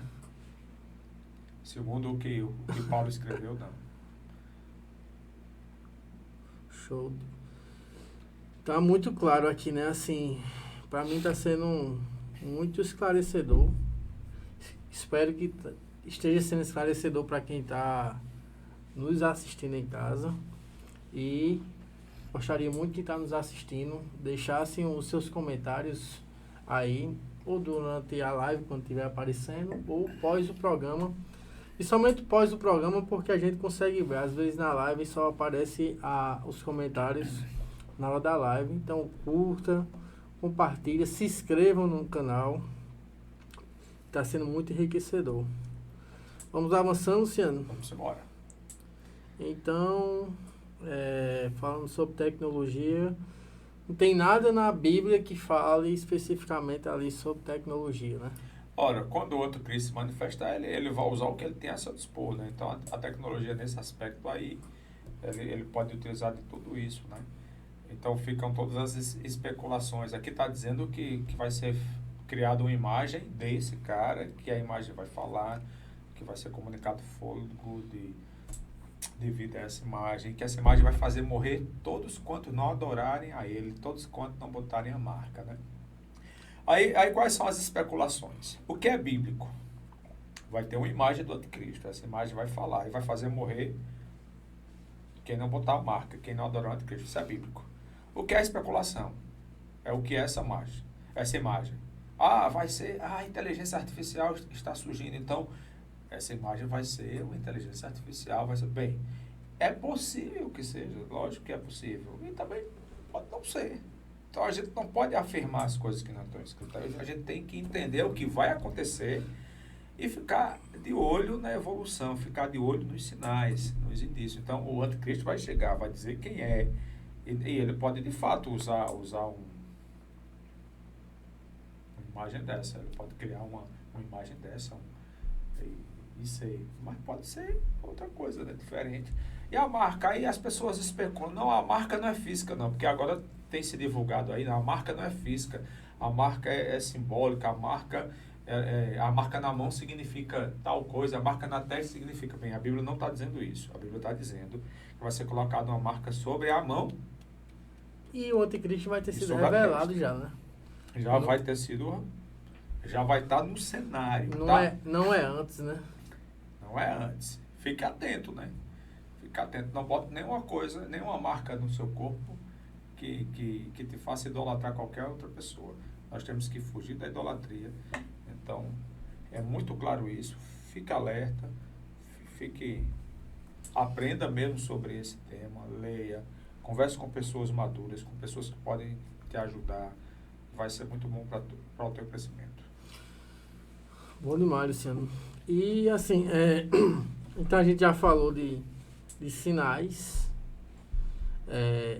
Segundo o que Paulo escreveu, não. Show. Tá muito claro aqui, né? Assim, pra mim tá sendo muito esclarecedor. Espero que esteja sendo esclarecedor para quem tá nos assistindo em casa. E gostaria muito que tá nos assistindo deixassem os seus comentários aí, ou durante a live, quando estiver aparecendo, ou pós o programa. E somente pós o programa, porque a gente consegue ver. Às vezes na live só aparece os comentários na hora da live. Então curta, compartilha, se inscrevam no canal. Está sendo muito enriquecedor. Vamos avançando, Luciano? Vamos embora. Então, falando sobre tecnologia, não tem nada na Bíblia que fale especificamente ali sobre tecnologia, né? Ora, quando o outro Cristo se manifestar, ele vai usar o que ele tem a seu dispor, né? Então, a tecnologia nesse aspecto aí, ele pode utilizar de tudo isso, né? Então, ficam todas as especulações. Aqui está dizendo que vai ser criada uma imagem desse cara, que a imagem vai falar, que vai ser comunicado fôlego de vida a essa imagem, que essa imagem vai fazer morrer todos quantos não adorarem a ele, todos quantos não botarem a marca, né? Aí quais são as especulações? O que é bíblico? Vai ter uma imagem do anticristo, essa imagem vai falar e vai fazer morrer quem não botar a marca, quem não adorar o anticristo, isso é bíblico. O que é especulação? É o que é essa imagem? Essa imagem. Vai ser, a inteligência artificial está surgindo, então essa imagem vai ser uma inteligência artificial, vai ser, bem, é possível que seja, lógico que é possível, e também pode não ser. Então a gente não pode afirmar as coisas que não estão escritas, a gente tem que entender o que vai acontecer e ficar de olho na evolução, ficar de olho nos sinais, nos indícios. Então o anticristo vai chegar, vai dizer quem é, e ele pode de fato usar uma imagem dessa, ele pode criar uma imagem dessa, isso aí, mas pode ser outra coisa, né, diferente. E a marca, aí as pessoas especulam, não, a marca não é física não, porque agora tem se divulgado aí, a marca não é física, a marca é simbólica, a marca na mão significa tal coisa, a marca na testa significa, bem, a Bíblia não está dizendo isso, a Bíblia está dizendo que vai ser colocada uma marca sobre a mão. E o anticristo vai ter sido revelado já, né? Vai ter sido, já vai estar no cenário, não é antes, né? Não é antes. Fique atento, né? Fique atento. Não bote nenhuma coisa, nenhuma marca no seu corpo que te faça idolatrar qualquer outra pessoa. Nós temos que fugir da idolatria. Então, é muito claro isso. Fique alerta. Aprenda mesmo sobre esse tema. Leia. Converse com pessoas maduras, com pessoas que podem te ajudar. Vai ser muito bom para o teu crescimento. Bom demais, Luciano. E assim, então a gente já falou de sinais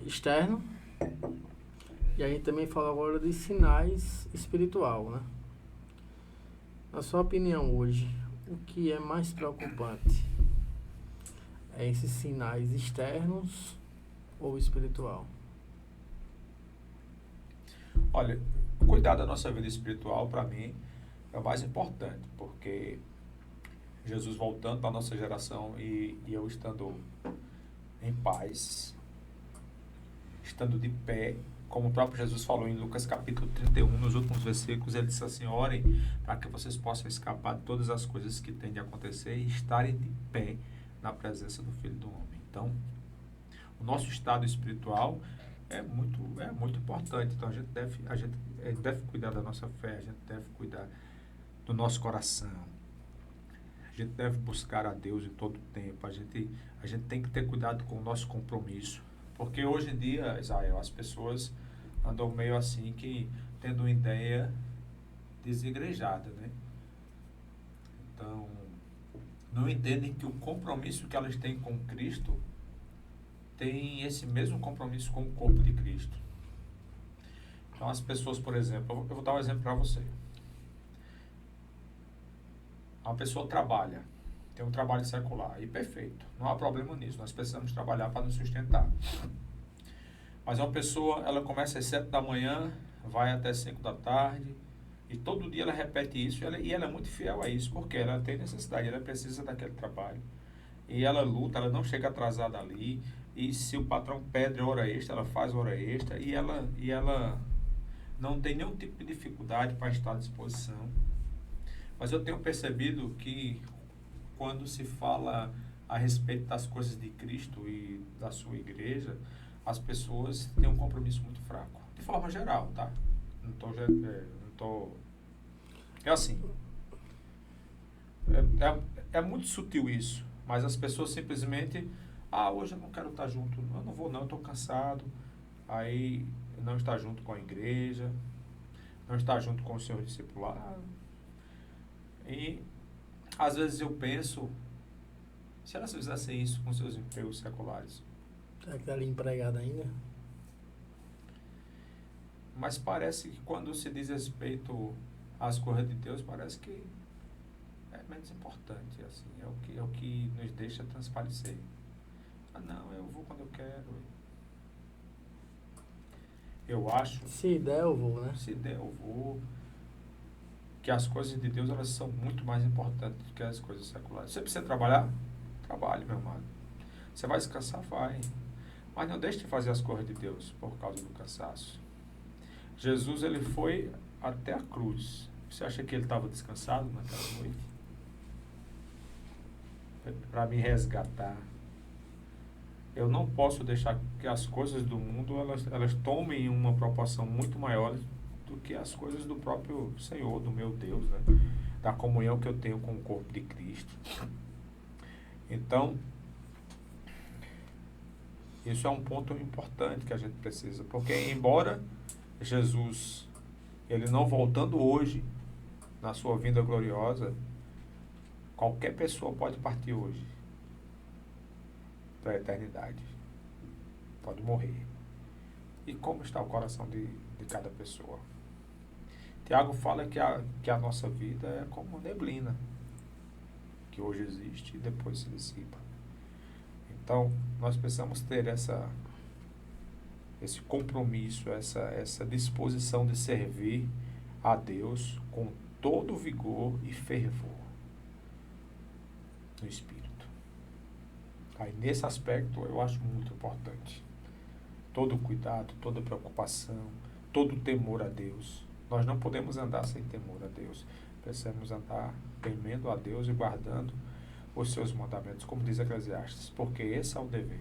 externos, e a gente também falou agora de sinais espiritual, né? Na sua opinião hoje, o que é mais preocupante? É esses sinais externos ou espiritual? Olha, cuidar da nossa vida espiritual, para mim, é o mais importante, porque Jesus voltando para a nossa geração e eu estando em paz, estando de pé, como o próprio Jesus falou em Lucas capítulo 31, nos últimos versículos, ele disse assim: orem para que vocês possam escapar de todas as coisas que têm de acontecer e estarem de pé na presença do Filho do Homem. Então, o nosso estado espiritual é muito importante. Então, a gente deve cuidar da nossa fé, a gente deve cuidar do nosso coração. A gente deve buscar a Deus em todo o tempo. A gente tem que ter cuidado com o nosso compromisso. Porque hoje em dia, Israel, as pessoas andam meio assim, que tendo uma ideia desigrejada, né? Então, não entendem que o compromisso que elas têm com Cristo tem esse mesmo compromisso com o corpo de Cristo. Então, as pessoas, por exemplo, eu vou dar um exemplo para você. Uma pessoa trabalha, tem um trabalho secular, e perfeito, não há problema nisso, nós precisamos trabalhar para nos sustentar. Mas uma pessoa, ela começa às 7 da manhã, vai até 5 da tarde, e todo dia ela repete isso, e ela é muito fiel a isso, porque ela tem necessidade, ela precisa daquele trabalho. E ela luta, ela não chega atrasada ali, e se o patrão pede hora extra, ela faz hora extra, e ela não tem nenhum tipo de dificuldade para estar à disposição. Mas eu tenho percebido que quando se fala a respeito das coisas de Cristo e da sua igreja, as pessoas têm um compromisso muito fraco. De forma geral, tá? É assim. É muito sutil isso, mas as pessoas simplesmente, hoje eu não quero estar junto, eu não vou não, eu estou cansado. Aí não está junto com a igreja, não está junto com o seu discipulado. E às vezes eu penso, se elas fizessem isso com seus empregos seculares? Será que está ali empregado ainda? Mas parece que quando se diz respeito às coisas de Deus, parece que é menos importante, assim, é o que nos deixa transparecer. Não, eu vou quando eu quero. Eu acho... Se der, eu vou, né? Se der, eu vou. Que as coisas de Deus, elas são muito mais importantes do que as coisas seculares. Você precisa trabalhar? Trabalhe, meu amado. Você vai descansar? Vai. Mas não deixe de fazer as coisas de Deus por causa do cansaço. Jesus, ele foi até a cruz. Você acha que ele estava descansado naquela noite? Para me resgatar. Eu não posso deixar que as coisas do mundo, elas tomem uma proporção muito maior do que as coisas do próprio Senhor, do meu Deus, né? Da comunhão que eu tenho com o corpo de Cristo. Então, isso é um ponto importante que a gente precisa, porque embora Jesus, ele não voltando hoje, na sua vinda gloriosa, qualquer pessoa pode partir hoje para a eternidade, pode morrer. E como está o coração de cada pessoa? Tiago fala que a nossa vida é como neblina, que hoje existe e depois se dissipa. Então, nós precisamos ter esse compromisso, essa disposição de servir a Deus com todo vigor e fervor no Espírito. Aí, nesse aspecto, eu acho muito importante. Todo cuidado, toda preocupação, todo temor a Deus. Nós não podemos andar sem temor a Deus. Precisamos andar temendo a Deus e guardando os seus mandamentos, como diz Eclesiastes, porque esse é o dever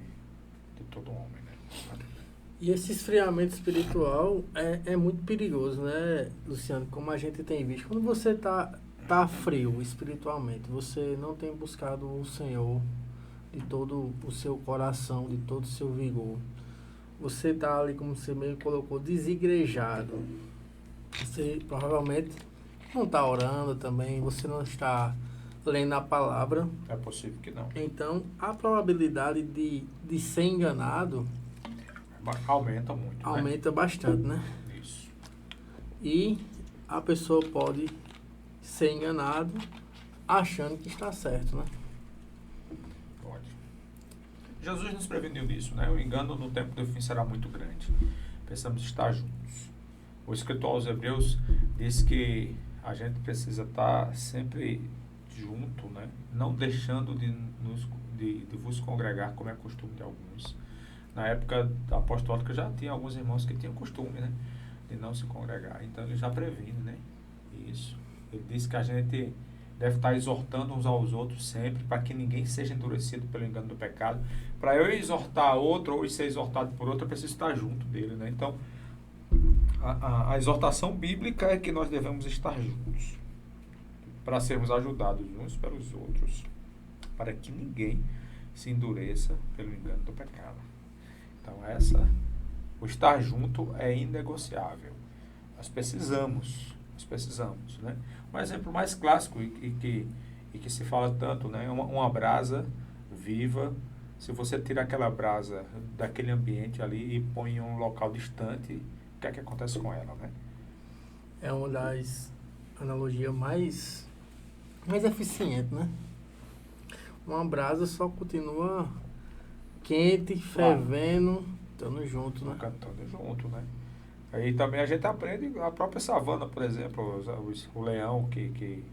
de todo homem, né? E esse esfriamento espiritual é muito perigoso, né, Luciano? Como a gente tem visto. Quando você tá frio espiritualmente, você não tem buscado o Senhor de todo o seu coração, de todo o seu vigor. Você está ali, como você mesmo colocou, desigrejado. Você provavelmente não está orando também, você não está lendo a palavra. É possível que não. Então, a probabilidade de ser enganado aumenta muito. Aumenta, né? Bastante, né? Isso. E a pessoa pode ser enganada achando que está certo, né? Pode. Jesus nos preveniu disso, né? O engano no tempo do fim será muito grande. Precisamos estar juntos. O escritor aos Hebreus diz que a gente precisa estar sempre junto, né? Não deixando de vos congregar, como é costume de alguns. Na época apostólica já tinha alguns irmãos que tinham costume, né? De não se congregar. Então ele já previne, né? Isso. Ele disse que a gente deve estar exortando uns aos outros sempre, para que ninguém seja endurecido pelo engano do pecado. Para eu exortar outro ou ser exortado por outro, eu preciso estar junto dele, né? Então, a exortação bíblica é que nós devemos estar juntos, para sermos ajudados uns pelos outros, para que ninguém se endureça pelo engano do pecado. Então, o estar junto é inegociável. Nós precisamos, né? Um exemplo mais clássico e que se fala tanto, né? Uma brasa viva, se você tira aquela brasa daquele ambiente ali e põe em um local distante, o que é que acontece com ela, né? É uma das analogias mais eficientes, né? Uma brasa só continua quente, fervendo, estando junto, né? Cantando junto, né? Aí também a gente aprende a própria savana, por exemplo, o leão que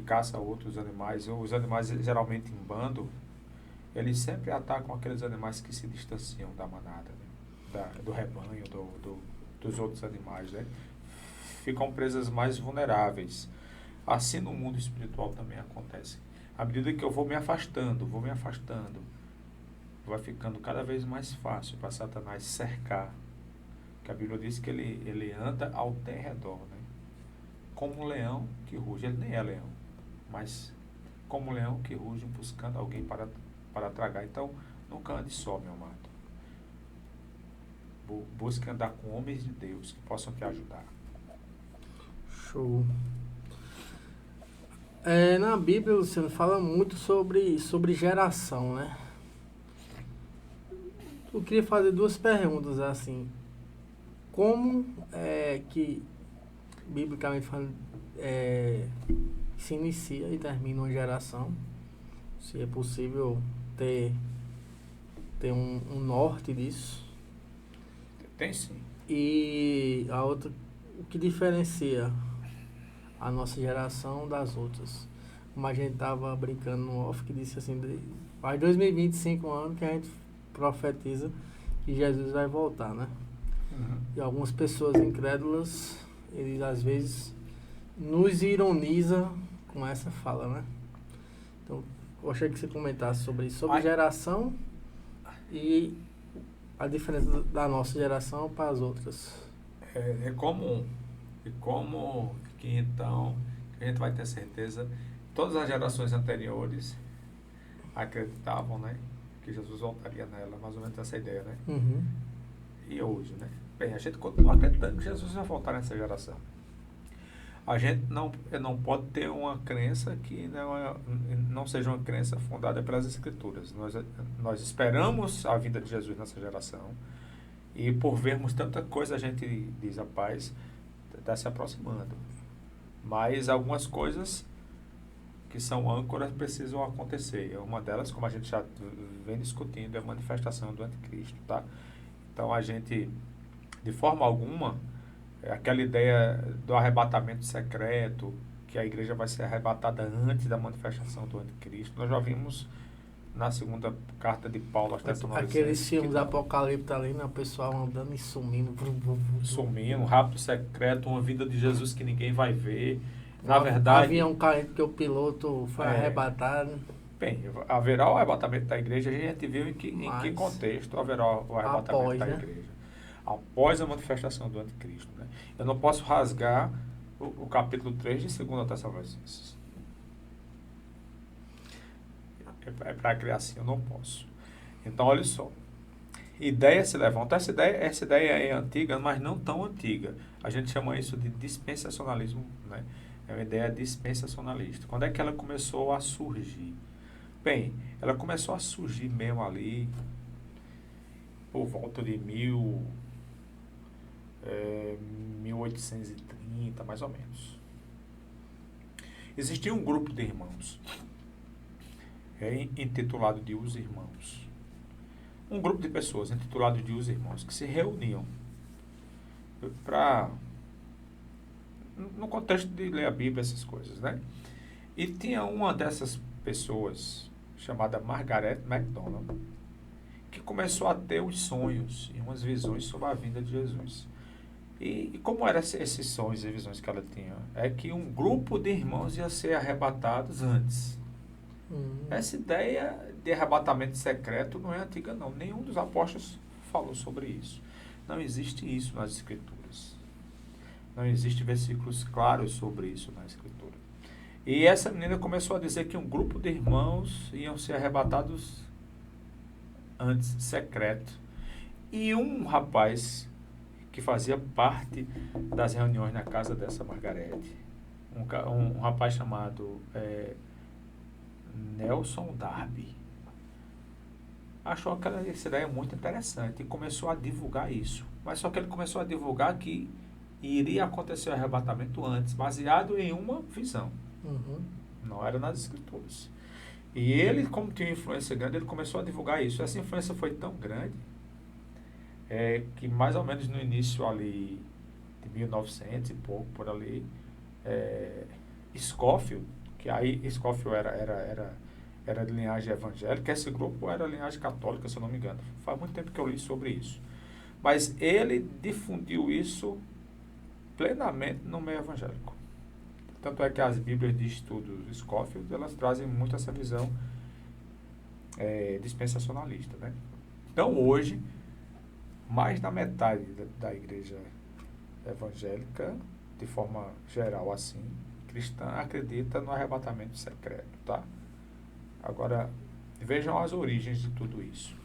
caça outros animais, os animais geralmente em bando, eles sempre atacam aqueles animais que se distanciam da manada, né? Do rebanho, dos outros animais, né? Ficam presas mais vulneráveis. Assim no mundo espiritual também acontece. À medida que eu vou me afastando, vai ficando cada vez mais fácil para Satanás cercar. Que a Bíblia diz que ele anda ao derredor, né? Como um leão que ruge. Ele nem é leão, mas como um leão que ruge buscando alguém para tragar. Então, nunca ande só, meu amado. Busque andar com homens de Deus que possam te ajudar. Show. Na Bíblia, Luciano, fala muito sobre geração, né? Eu queria fazer duas perguntas, assim. Como que, biblicamente falando, se inicia e termina uma geração? Se é possível ter um norte disso? Tem sim. E a outra, o que diferencia a nossa geração das outras? Como a gente tava brincando no off, que disse assim, faz 2025 anos que a gente profetiza que Jesus vai voltar, né? Uhum. E algumas pessoas incrédulas, eles às vezes nos ironiza com essa fala, né? Então, gostaria que você comentasse sobre geração e a diferença da nossa geração para as outras. É comum. E como que então a gente vai ter certeza, todas as gerações anteriores acreditavam, né, que Jesus voltaria nela, mais ou menos essa ideia, né? Uhum. E hoje, né? Bem, a gente continua acreditando que Jesus vai voltar nessa geração. A gente não pode ter uma crença que não seja uma crença fundada pelas Escrituras. Nós esperamos a vinda de Jesus nessa geração e por vermos tanta coisa a gente diz, rapaz, está se aproximando. Mas algumas coisas que são âncoras precisam acontecer. Uma delas, como a gente já vem discutindo, é a manifestação do anticristo, tá? Então a gente, de forma alguma, aquela ideia do arrebatamento secreto, que a igreja vai ser arrebatada antes da manifestação do anticristo, nós já vimos na segunda carta de Paulo aos Tessalonicenses. Aqueles filmes Apocalipse ali, né? O pessoal andando e sumindo. Sumindo, um rapto secreto, uma vida de Jesus que ninguém vai ver. Na verdade... Avião caindo porque o piloto foi arrebatado. Bem, haverá o arrebatamento da igreja, a gente viu em que contexto haverá o arrebatamento da igreja. Após a manifestação do anticristo, né? Eu não posso rasgar o capítulo 3 de 2 Tessalonicenses. É para criar assim, eu não posso. Então, olha só. Ideia se levanta. Essa ideia é antiga, mas não tão antiga. A gente chama isso de dispensacionalismo, né? É uma ideia dispensacionalista. Quando é que ela começou a surgir? Bem, ela começou a surgir mesmo ali por volta de 1830, mais ou menos. Existia um grupo de irmãos, intitulado de Os Irmãos. Um grupo de pessoas intitulado de Os Irmãos, que se reuniam no contexto de ler a Bíblia, essas coisas, né? E tinha uma dessas pessoas, chamada Margaret MacDonald, que começou a ter os sonhos e umas visões sobre a vinda de Jesus. E como eram esses sonhos e visões que ela tinha? É que um grupo de irmãos ia ser arrebatados antes. Essa ideia de arrebatamento secreto não é antiga, não. Nenhum dos apóstolos falou sobre isso. Não existe isso nas Escrituras. Não existe versículos claros sobre isso na Escritura. E essa menina começou a dizer que um grupo de irmãos iam ser arrebatados antes, secreto. E um rapaz que fazia parte das reuniões na casa dessa Margarete, um rapaz chamado Nelson Darby, achou essa ideia muito interessante e começou a divulgar isso. Mas só que ele começou a divulgar que iria acontecer o arrebatamento antes, baseado em uma visão. Não era nas Escrituras. E ele, como tinha influência grande, ele começou a divulgar isso. Essa influência foi tão grande que mais ou menos no início ali de 1900 e pouco, por ali, Scofield, que aí Scofield era de linhagem evangélica, esse grupo era linhagem católica, se eu não me engano. Faz muito tempo que eu li sobre isso. Mas ele difundiu isso plenamente no meio evangélico. Tanto é que as Bíblias de estudos Scofield, elas trazem muito essa visão dispensacionalista, né? Então, hoje, mais da metade da igreja evangélica, de forma geral assim, cristã, acredita no arrebatamento secreto, tá? Agora, vejam as origens de tudo isso.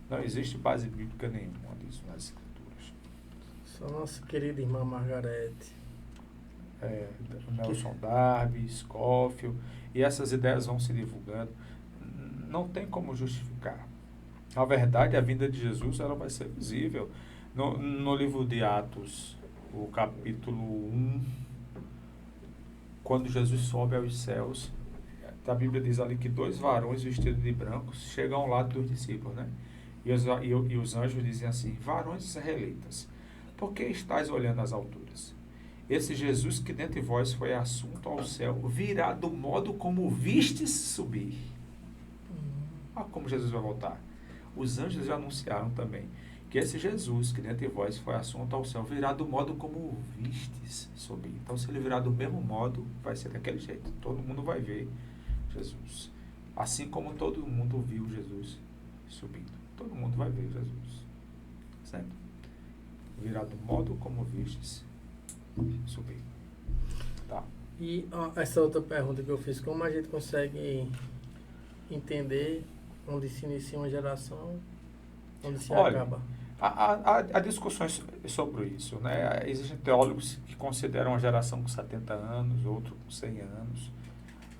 Não existe base bíblica nenhuma disso nas Escrituras. Só nossa querida irmã Margarete. Nelson Darby, Scofield, e essas ideias vão se divulgando. Não tem como justificar. Na verdade, a vinda de Jesus ela vai ser visível. No livro de Atos, o capítulo 1, quando Jesus sobe aos céus, a Bíblia diz ali que 2 varões vestidos de branco chegam ao lado dos discípulos, né? E os anjos dizem assim: varões israelitas, por que estáis olhando às alturas? Esse Jesus que dentre vós foi assunto ao céu, virá do modo como vistes subir. Olha como Jesus vai voltar. Os anjos já anunciaram também que esse Jesus que dentre vós foi assunto ao céu, virá do modo como vistes subir. Então, se ele virar do mesmo modo, vai ser daquele jeito. Todo mundo vai ver Jesus. Assim como todo mundo viu Jesus subindo. Todo mundo vai ver Jesus. Certo? Virá do modo como vistes subir. Tá. E essa outra pergunta que eu fiz, como a gente consegue entender onde se inicia uma geração, onde se acaba? Há discussões sobre isso, né? Existem teólogos que consideram uma geração com 70 anos, outro com 100 anos.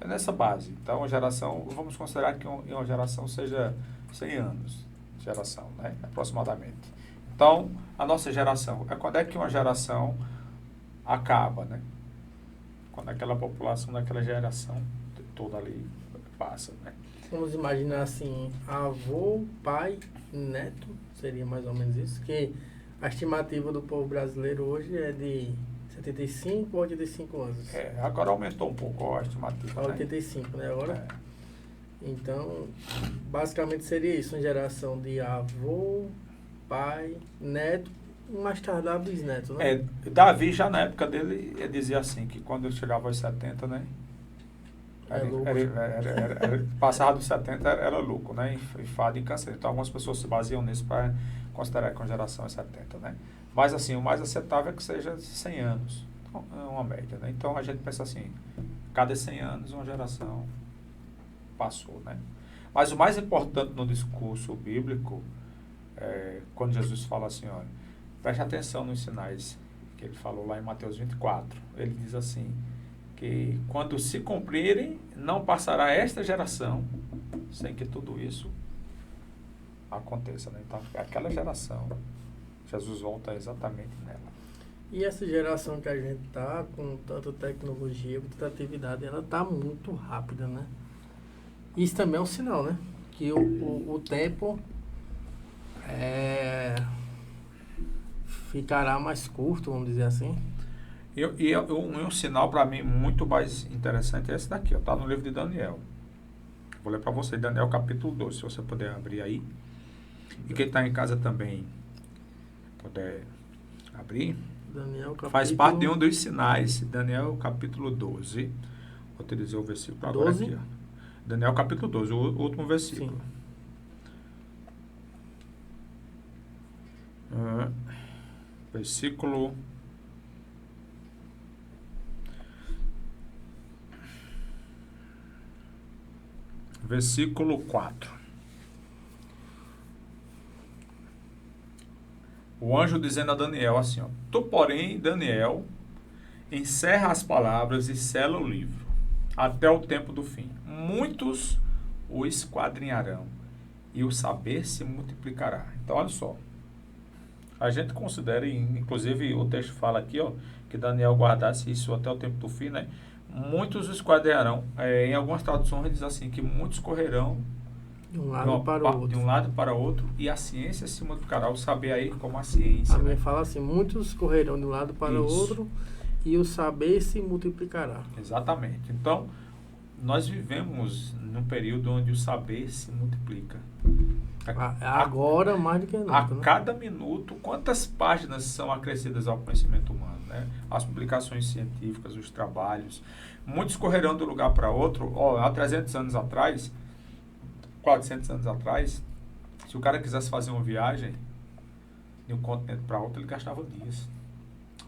É nessa base. Então, a geração, vamos considerar que uma geração seja 100 anos de geração, né? Aproximadamente. Então, a nossa geração, quando é que uma geração acaba, né? Quando aquela população daquela geração toda ali passa, né? Vamos imaginar assim, avô, pai, neto, seria mais ou menos isso, que a estimativa do povo brasileiro hoje é de 75 ou 85 anos. Agora aumentou um pouco a estimativa, 85, né? Agora. Então, basicamente seria isso, uma geração de avô, pai, neto, mais tardar bisneto, né? Davi já na época dele, ele dizia assim, que quando ele chegava aos 70, né? Passava dos 70 era lucro, né? Enfado e câncer. Então, algumas pessoas se baseiam nisso para considerar que uma geração é 70, né? Mas, assim, o mais aceitável é que seja 100 anos. Então, é uma média, né? Então, a gente pensa assim, cada 100 anos uma geração passou, né? Mas o mais importante no discurso bíblico, quando Jesus fala assim, olha, preste atenção nos sinais que ele falou lá em Mateus 24. Ele diz assim, que quando se cumprirem, não passará esta geração sem que tudo isso aconteça, né? Então, aquela geração, Jesus volta exatamente nela. E essa geração que a gente tá com tanta tecnologia, com tanta atividade, ela tá muito rápida, né? Isso também é um sinal, né? Que o tempo ficará mais curto, vamos dizer assim. Um sinal para mim muito mais interessante é esse daqui, está no livro de Daniel. Vou ler para você, Daniel capítulo 12, se você puder abrir aí. E quem está em casa também puder abrir. Daniel, capítulo... Faz parte de um dos sinais. Daniel capítulo 12. Vou te dizer o versículo agora 12? aqui. Ó. Daniel capítulo 12, o último versículo. Versículo... Versículo 4. O anjo dizendo a Daniel assim, ó, tu, porém, Daniel, encerra as palavras e sela o livro, até o tempo do fim. Muitos o esquadrinharão, e o saber se multiplicará. Então, olha só. A gente considera, inclusive o texto fala aqui, ó, que Daniel guardasse isso até o tempo do fim, né? Muitos o esquadrinharão. Em algumas traduções diz assim, que muitos correrão de um lado para o outro. De um lado para o outro, e a ciência se multiplicará. O saber aí como a ciência. A minha fala assim, muitos correrão de um lado para o outro, e o saber se multiplicará. Exatamente. Então, nós vivemos num período onde o saber se multiplica. Agora, mais do que nunca. A cada minuto, quantas páginas são acrescidas ao conhecimento humano, né? As publicações científicas, os trabalhos. Muitos correrão de um lugar para outro. Há 300 anos atrás, 400 anos atrás, se o cara quisesse fazer uma viagem de um continente para outro, ele gastava dias.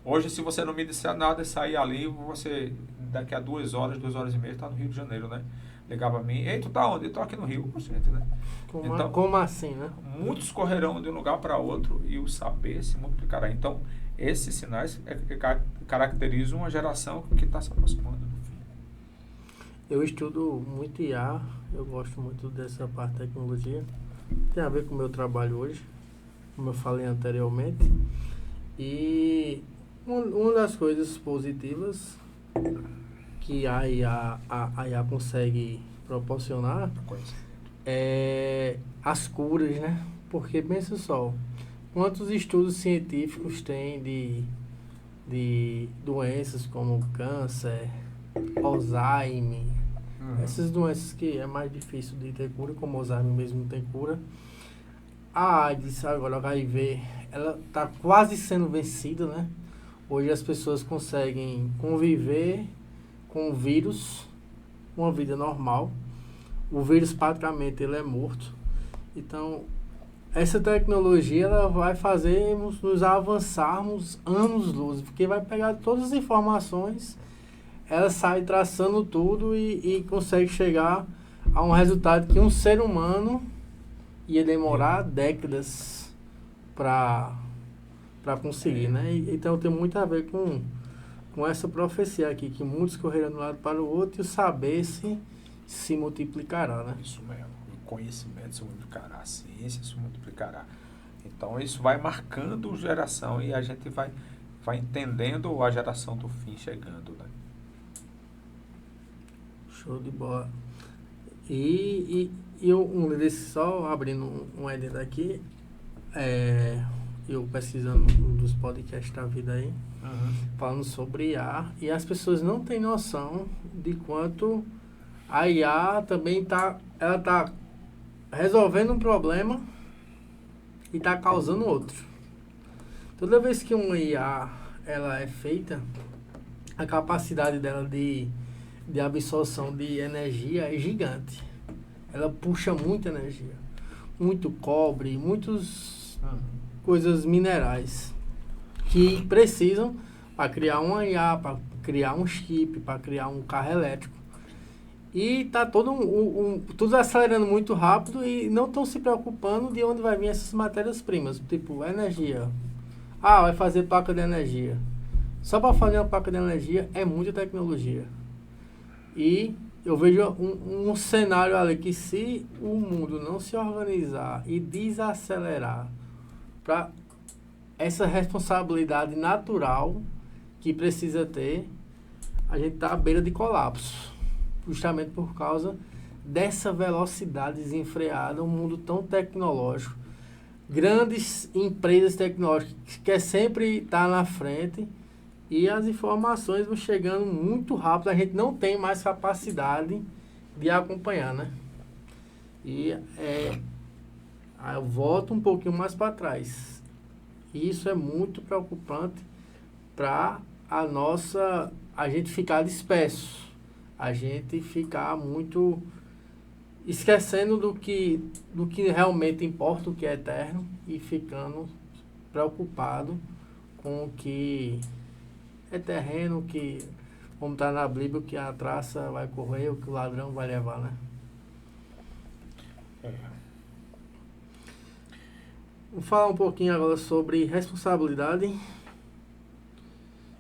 Hoje, se você não me disser nada e sair ali, você, daqui a 2 horas, 2 horas e meia, está no Rio de Janeiro, né? Ligava a mim, ei, tu tá onde? Eu tô aqui no Rio, gente, né? Como assim, né? Muitos correrão de um lugar para outro e o saber se multiplicará. Então, esses sinais caracterizam uma geração que está se aproximando do fim. Eu estudo muito IA, eu gosto muito dessa parte de tecnologia. Tem a ver com o meu trabalho hoje, como eu falei anteriormente. E uma das coisas positivas que a IA consegue proporcionar é as curas, né? Porque pensa só, quantos estudos científicos tem de doenças como câncer, Alzheimer, essas doenças que é mais difícil de ter cura, como Alzheimer mesmo não tem cura. A AIDS, agora o HIV, ela está quase sendo vencida, né? Hoje as pessoas conseguem conviver com o vírus, uma vida normal. O vírus praticamente ele é morto. Então, essa tecnologia ela vai fazer nos avançarmos anos-luz, porque vai pegar todas as informações, ela sai traçando tudo e consegue chegar a um resultado que um ser humano ia demorar décadas para conseguir, né? Então tem muito a ver com essa profecia aqui, que muitos correrão de um lado para o outro e o saber se multiplicará, né? Isso mesmo. O conhecimento se multiplicará, a ciência se multiplicará. Então isso vai marcando geração e a gente vai entendendo a geração do fim chegando, né? Show de bola. E só abrindo um edit aqui, eu pesquisando um dos podcasts da vida aí, falando sobre IA, e as pessoas não têm noção de quanto a IA também ela tá resolvendo um problema e está causando outro. Toda vez que uma IA ela é feita, a capacidade dela de absorção de energia é gigante. Ela puxa muita energia, muito cobre, muitas coisas minerais que precisam para criar uma IA, para criar um chip, para criar um carro elétrico. E tá tudo acelerando muito rápido e não estão se preocupando de onde vai vir essas matérias-primas, tipo energia. Vai fazer placa de energia. Só para fazer uma placa de energia é muita tecnologia. E eu vejo um cenário ali que, se o mundo não se organizar e desacelerar para essa responsabilidade natural que precisa ter, a gente está à beira de colapso. Justamente por causa dessa velocidade desenfreada, um mundo tão tecnológico. Grandes empresas tecnológicas que quer sempre estar na frente E as informações vão chegando muito rápido, a gente não tem mais capacidade de acompanhar, né? E aí eu volto um pouquinho mais para trás. Isso é muito preocupante para a gente ficar disperso, a gente ficar muito esquecendo do que realmente importa, o que é eterno, e ficando preocupado com o que é terreno, que, como está na Bíblia, que a traça vai correr, o que o ladrão vai levar, né? Vamos falar um pouquinho agora sobre responsabilidade.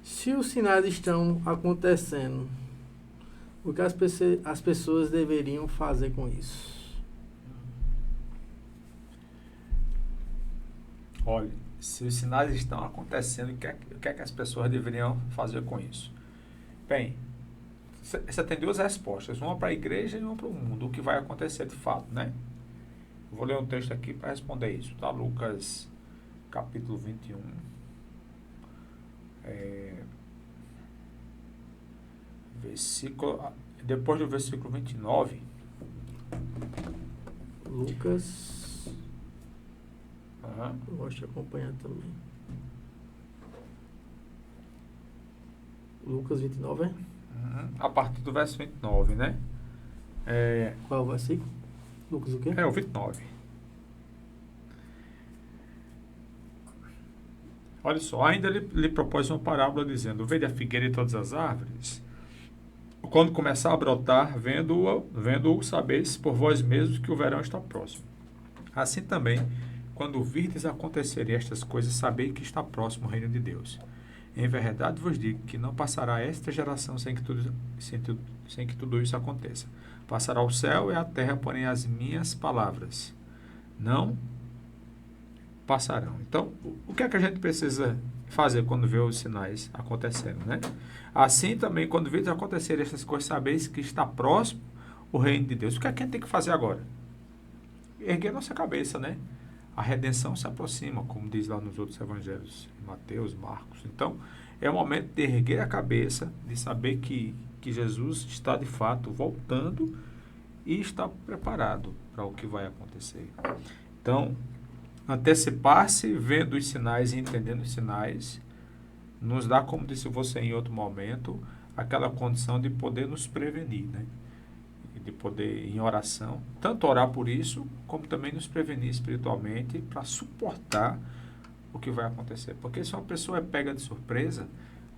Se os sinais estão acontecendo, o que as pessoas deveriam fazer com isso? Olha, se os sinais estão acontecendo, o que é que as pessoas deveriam fazer com isso? Bem, você tem duas respostas, uma para a igreja e uma para o mundo, o que vai acontecer de fato, né? Vou ler um texto aqui para responder isso, tá? Lucas, capítulo 21. Depois do versículo 29. Lucas. Eu gosto de acompanhar também. Lucas 29, é? A partir do verso 29, né? Qual é o versículo? Lucas o quê? É o 29. Olha só, ainda lhe propôs uma parábola dizendo: vede a figueira e todas as árvores? Quando começar a brotar, vendo-o, sabeis por vós mesmos que o verão está próximo. Assim também, quando virdes acontecerem estas coisas, sabei que está próximo o reino de Deus. Em verdade vos digo que não passará esta geração sem que tudo isso aconteça. Passará o céu e a terra, porém as minhas palavras não passarão. Então, o que é que a gente precisa fazer quando vê os sinais acontecendo, né? Assim também, quando virdes acontecer essas coisas, sabeis que está próximo o reino de Deus. O que é que a gente tem que fazer agora? Erguer nossa cabeça, né? A redenção se aproxima, como diz lá nos outros evangelhos, Mateus, Marcos. Então, é o momento de erguer a cabeça, de saber que Jesus está de fato voltando e está preparado para o que vai acontecer. Então, antecipar-se, vendo os sinais e entendendo os sinais, nos dá, como disse você em outro momento, aquela condição de poder nos prevenir, né? De poder, em oração, tanto orar por isso, como também nos prevenir espiritualmente para suportar o que vai acontecer. Porque se uma pessoa é pega de surpresa,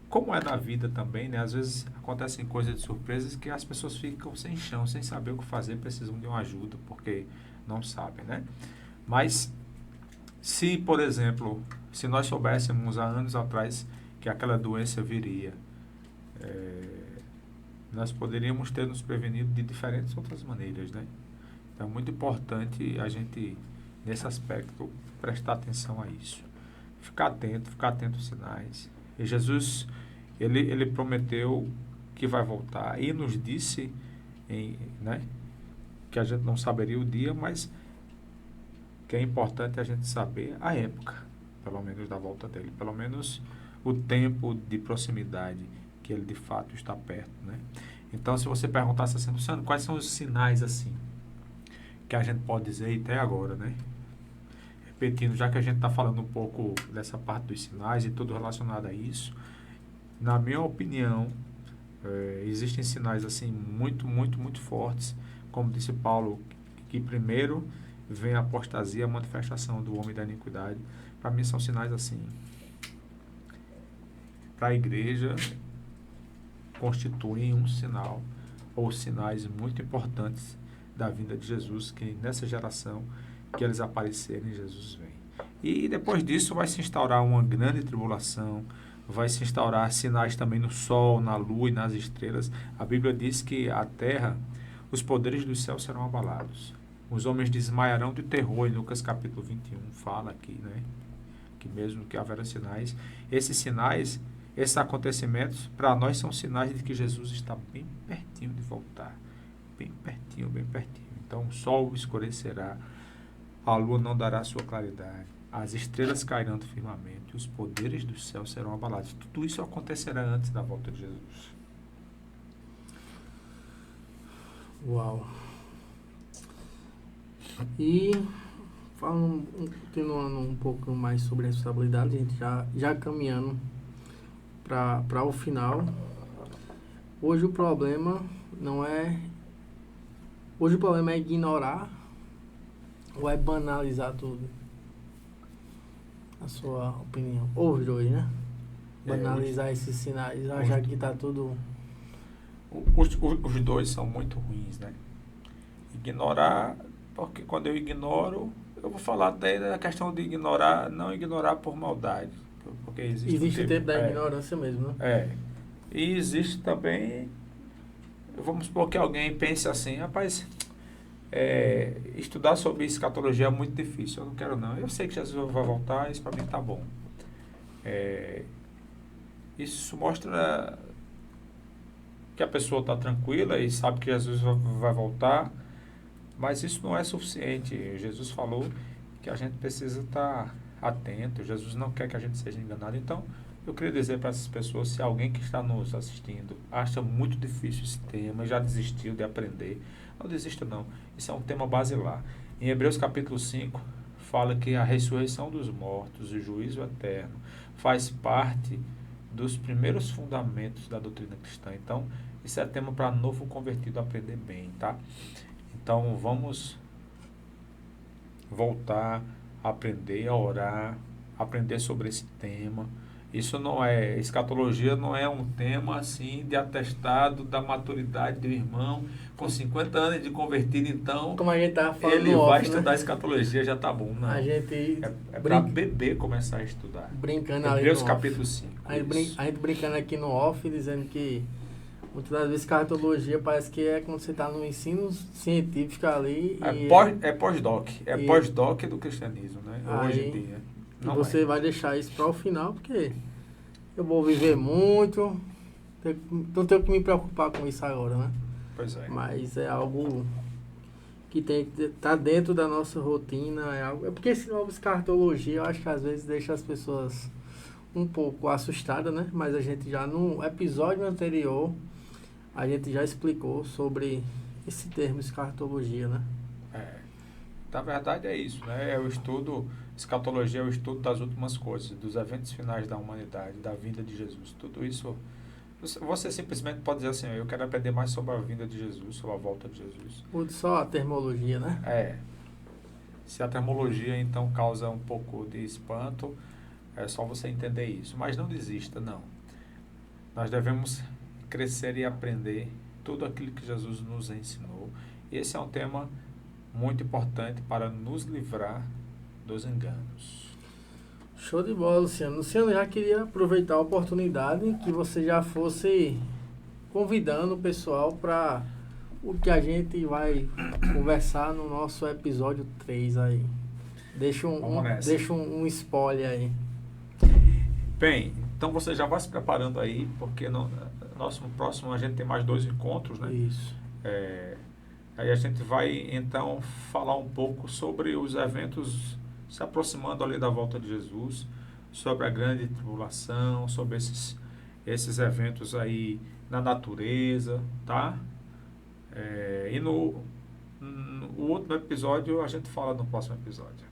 como é na vida também, né? Às vezes acontecem coisas de surpresas que as pessoas ficam sem chão, sem saber o que fazer, precisam de uma ajuda, porque não sabem, né? Mas, se, por exemplo, se nós soubéssemos há anos atrás que aquela doença viria, nós poderíamos ter nos prevenido de diferentes outras maneiras, né? Então é muito importante a gente, nesse aspecto, prestar atenção a isso. Ficar atento aos sinais. E Jesus, ele prometeu que vai voltar e nos disse, né, que a gente não saberia o dia, mas que é importante a gente saber a época, pelo menos da volta dele, pelo menos o tempo de proximidade que ele de fato está perto, né? Então, se você perguntasse assim, Luciano, quais são os sinais assim que a gente pode dizer até agora, né? Repetindo, já que a gente está falando um pouco dessa parte dos sinais e tudo relacionado a isso, na minha opinião, existem sinais assim muito, muito, muito fortes, como disse Paulo, que primeiro vem a apostasia, a manifestação do homem da iniquidade. Para mim são sinais assim. Para a igreja, constituem um sinal, ou sinais muito importantes da vinda de Jesus, que nessa geração que eles aparecerem, Jesus vem. E depois disso vai se instaurar uma grande tribulação, vai se instaurar sinais também no sol, na lua e nas estrelas. A Bíblia diz que a terra, os poderes do céu serão abalados. Os homens desmaiarão de terror, em Lucas capítulo 21 fala aqui, né? Que mesmo que haverá sinais, esses sinais, esses acontecimentos, para nós são sinais de que Jesus está bem pertinho de voltar. Bem pertinho, bem pertinho. Então o sol escurecerá, a lua não dará sua claridade, as estrelas cairão do firmamento e os poderes do céu serão abalados. Tudo isso acontecerá antes da volta de Jesus. Uau. E falando, continuando um pouco mais sobre a responsabilidade, a gente já caminhando para o final. Hoje o problema é ignorar ou é banalizar tudo? A sua opinião. Ou os dois, né? Banalizar esses sinais, achar que tá tudo... Os dois são muito ruins, né? Ignorar, porque quando eu ignoro, eu vou falar até da questão de ignorar, não ignorar por maldade. Porque existe o tempo da ignorância mesmo, né? E existe também, vamos supor que alguém pense assim, rapaz, estudar sobre escatologia é muito difícil, eu não quero não. Eu sei que Jesus vai voltar, isso para mim tá bom. Isso mostra que a pessoa está tranquila e sabe que Jesus vai voltar, mas isso não é suficiente. Jesus falou que a gente precisa estar atento, Jesus não quer que a gente seja enganado. Então, eu queria dizer para essas pessoas, se alguém que está nos assistindo acha muito difícil esse tema e já desistiu de aprender, não desista não, isso é um tema basilar. Em Hebreus capítulo 5, fala que a ressurreição dos mortos, o juízo eterno, faz parte dos primeiros fundamentos da doutrina cristã. Então, isso é tema para novo convertido aprender bem, tá? Então, vamos voltar a aprender, a orar, aprender sobre esse tema. Isso não é, escatologia não é um tema assim de atestado da maturidade do irmão com 50 anos de convertido, então como a gente tava falando ele vai estudar escatologia, já tá bom. Não, a gente para bebê começar a estudar. Brincando Hebreus ali capítulo 5. A gente brincando aqui no off, dizendo que muitas das vezes escatologia parece que é quando você está no ensino científico ali. É pós-doc. É pós-doc do cristianismo, né? Hoje em dia. E você vai deixar isso para o final, porque eu vou viver muito, não tenho que me preocupar com isso agora, né? Pois é. Mas é algo que tem que estar dentro da nossa rotina. É porque esse novo escatologia, eu acho que às vezes deixa as pessoas um pouco assustadas, né? Mas a gente já no episódio anterior, a gente já explicou sobre esse termo escatologia, né? Na verdade é isso, né? É o estudo, escatologia é o estudo das últimas coisas, dos eventos finais da humanidade, da vinda de Jesus. Tudo isso, você simplesmente pode dizer assim, eu quero aprender mais sobre a vinda de Jesus, sobre a volta de Jesus. Ou só a termologia, né? Se a termologia então causa um pouco de espanto, é só você entender isso. Mas não desista, não. Nós devemos crescer e aprender tudo aquilo que Jesus nos ensinou. Esse é um tema muito importante para nos livrar dos enganos. Show de bola, Luciano. Luciano, já queria aproveitar a oportunidade que você já fosse convidando o pessoal para o que a gente vai conversar no nosso episódio 3 aí. Deixa um spoiler aí. Bem, então você já vai se preparando aí, porque no nosso próximo a gente tem mais 2 encontros, né? Isso. Aí a gente vai então falar um pouco sobre os eventos se aproximando ali da volta de Jesus, sobre a grande tribulação, sobre esses eventos aí na natureza, tá? E no último episódio a gente fala no próximo episódio.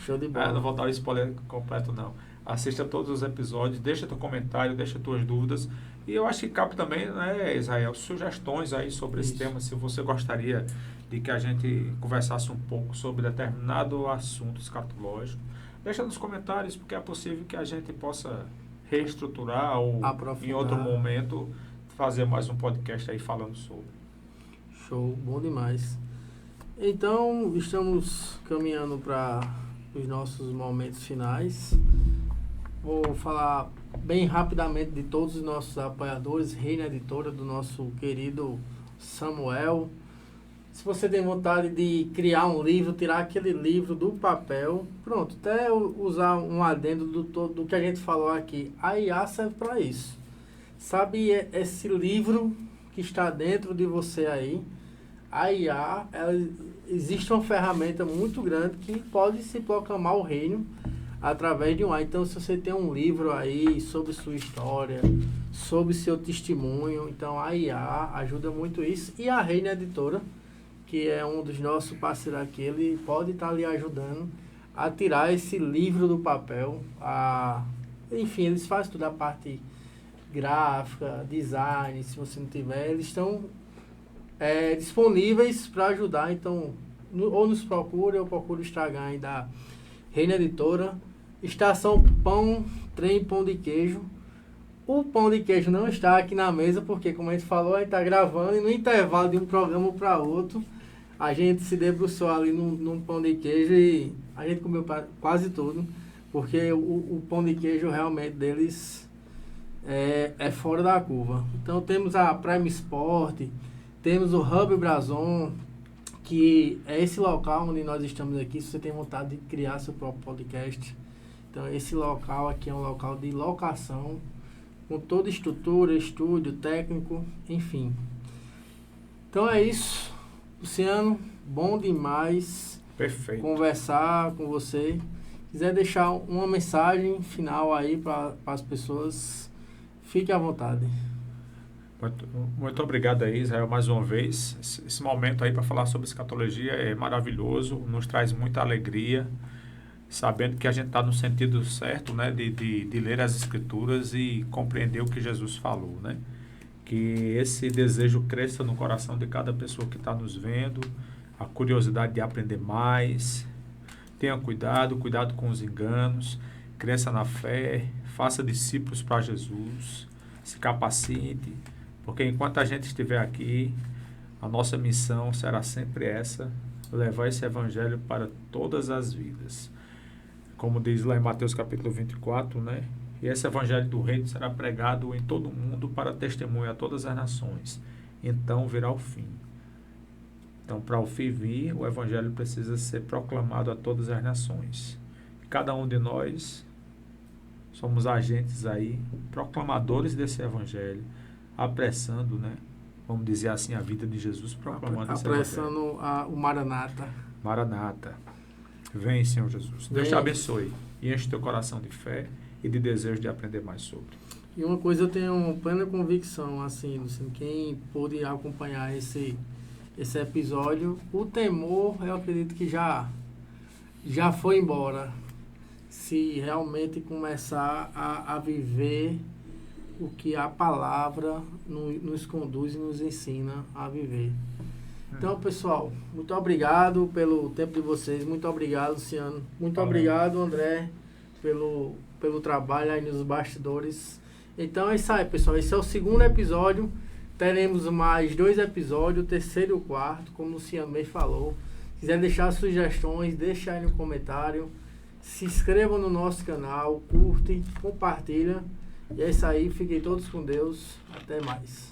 Show de bola. Não vou dar o spoiler completo não. Assista todos os episódios, deixa teu comentário, deixa tuas dúvidas. E eu acho que cabe também, né, Israel, sugestões aí sobre esse tema, se você gostaria de que a gente conversasse um pouco sobre determinado assunto escatológico. Deixa nos comentários, porque é possível que a gente possa reestruturar ou aprofundar. Em outro momento fazer mais um podcast aí falando sobre. Show, bom demais. Então, estamos caminhando para os nossos momentos finais. Vou falar bem rapidamente de todos os nossos apoiadores, Reina Editora, do nosso querido Samuel. Se você tem vontade de criar um livro, tirar aquele livro do papel, pronto, até usar um adendo do que a gente falou aqui, a IA serve para isso. Sabe esse livro que está dentro de você aí? A IA, existe uma ferramenta muito grande que pode se proclamar o reino através de um ar. Então, se você tem um livro aí sobre sua história, sobre seu testemunho, então a IA ajuda muito isso. E a Reina Editora, que é um dos nossos parceiros aqui, ele pode estar lhe ajudando a tirar esse livro do papel. Enfim, eles fazem toda a parte gráfica, design, se você não tiver, eles estão disponíveis para ajudar. Então, ou nos procura, eu procuro o Instagram aí da Reina Editora. Estação Pão, Trem Pão de Queijo. O pão de queijo não está aqui na mesa, porque, como a gente falou, a gente está gravando e no intervalo de um programa para outro, a gente se debruçou ali num pão de queijo e a gente comeu quase tudo, porque o pão de queijo realmente deles é fora da curva. Então temos a Prime Sport, temos o Hub Brazon, que é esse local onde nós estamos aqui. Se você tem vontade de criar seu próprio podcast, então esse local aqui é um local de locação, com toda estrutura, estúdio, técnico, enfim. Então é isso, Luciano, bom demais. Perfeito. Conversar com você. Quiser deixar uma mensagem final aí para as pessoas, fique à vontade. Muito obrigado aí, Israel, mais uma vez. Esse momento aí para falar sobre escatologia é maravilhoso, nos traz muita alegria, sabendo que a gente está no sentido certo, né, de ler as Escrituras e compreender o que Jesus falou, né? Que esse desejo cresça no coração de cada pessoa que está nos vendo, a curiosidade de aprender mais. Tenha cuidado com os enganos, cresça na fé, faça discípulos para Jesus, se capacite, porque enquanto a gente estiver aqui, a nossa missão será sempre essa, levar esse evangelho para todas as vidas. Como diz lá em Mateus capítulo 24, né? E esse evangelho do reino será pregado em todo o mundo para testemunho a todas as nações. Então virá o fim. Então, para o fim vir, o evangelho precisa ser proclamado a todas as nações. Cada um de nós somos agentes aí, proclamadores desse evangelho, apressando, né? Vamos dizer assim, a vida de Jesus, proclamando esse evangelho. Apressando o Maranata. Maranata. Vem, Senhor Jesus. Deus te abençoe e enche teu coração de fé e de desejo de aprender mais sobre. E uma coisa eu tenho plena convicção, assim, quem pôde acompanhar esse episódio, o temor, eu acredito que já foi embora. Se realmente começar a viver o que a palavra nos conduz e nos ensina a viver. Então, pessoal, muito obrigado pelo tempo de vocês. Muito obrigado, Luciano. Muito obrigado, André, pelo trabalho aí nos bastidores. Então é isso aí, pessoal. Esse é o segundo episódio. Teremos mais 2 episódios, o terceiro e o quarto, como o Luciano bem falou. Se quiser deixar sugestões, deixa aí no comentário. Se inscreva no nosso canal, curte, compartilha. E é isso aí. Fiquem todos com Deus. Até mais.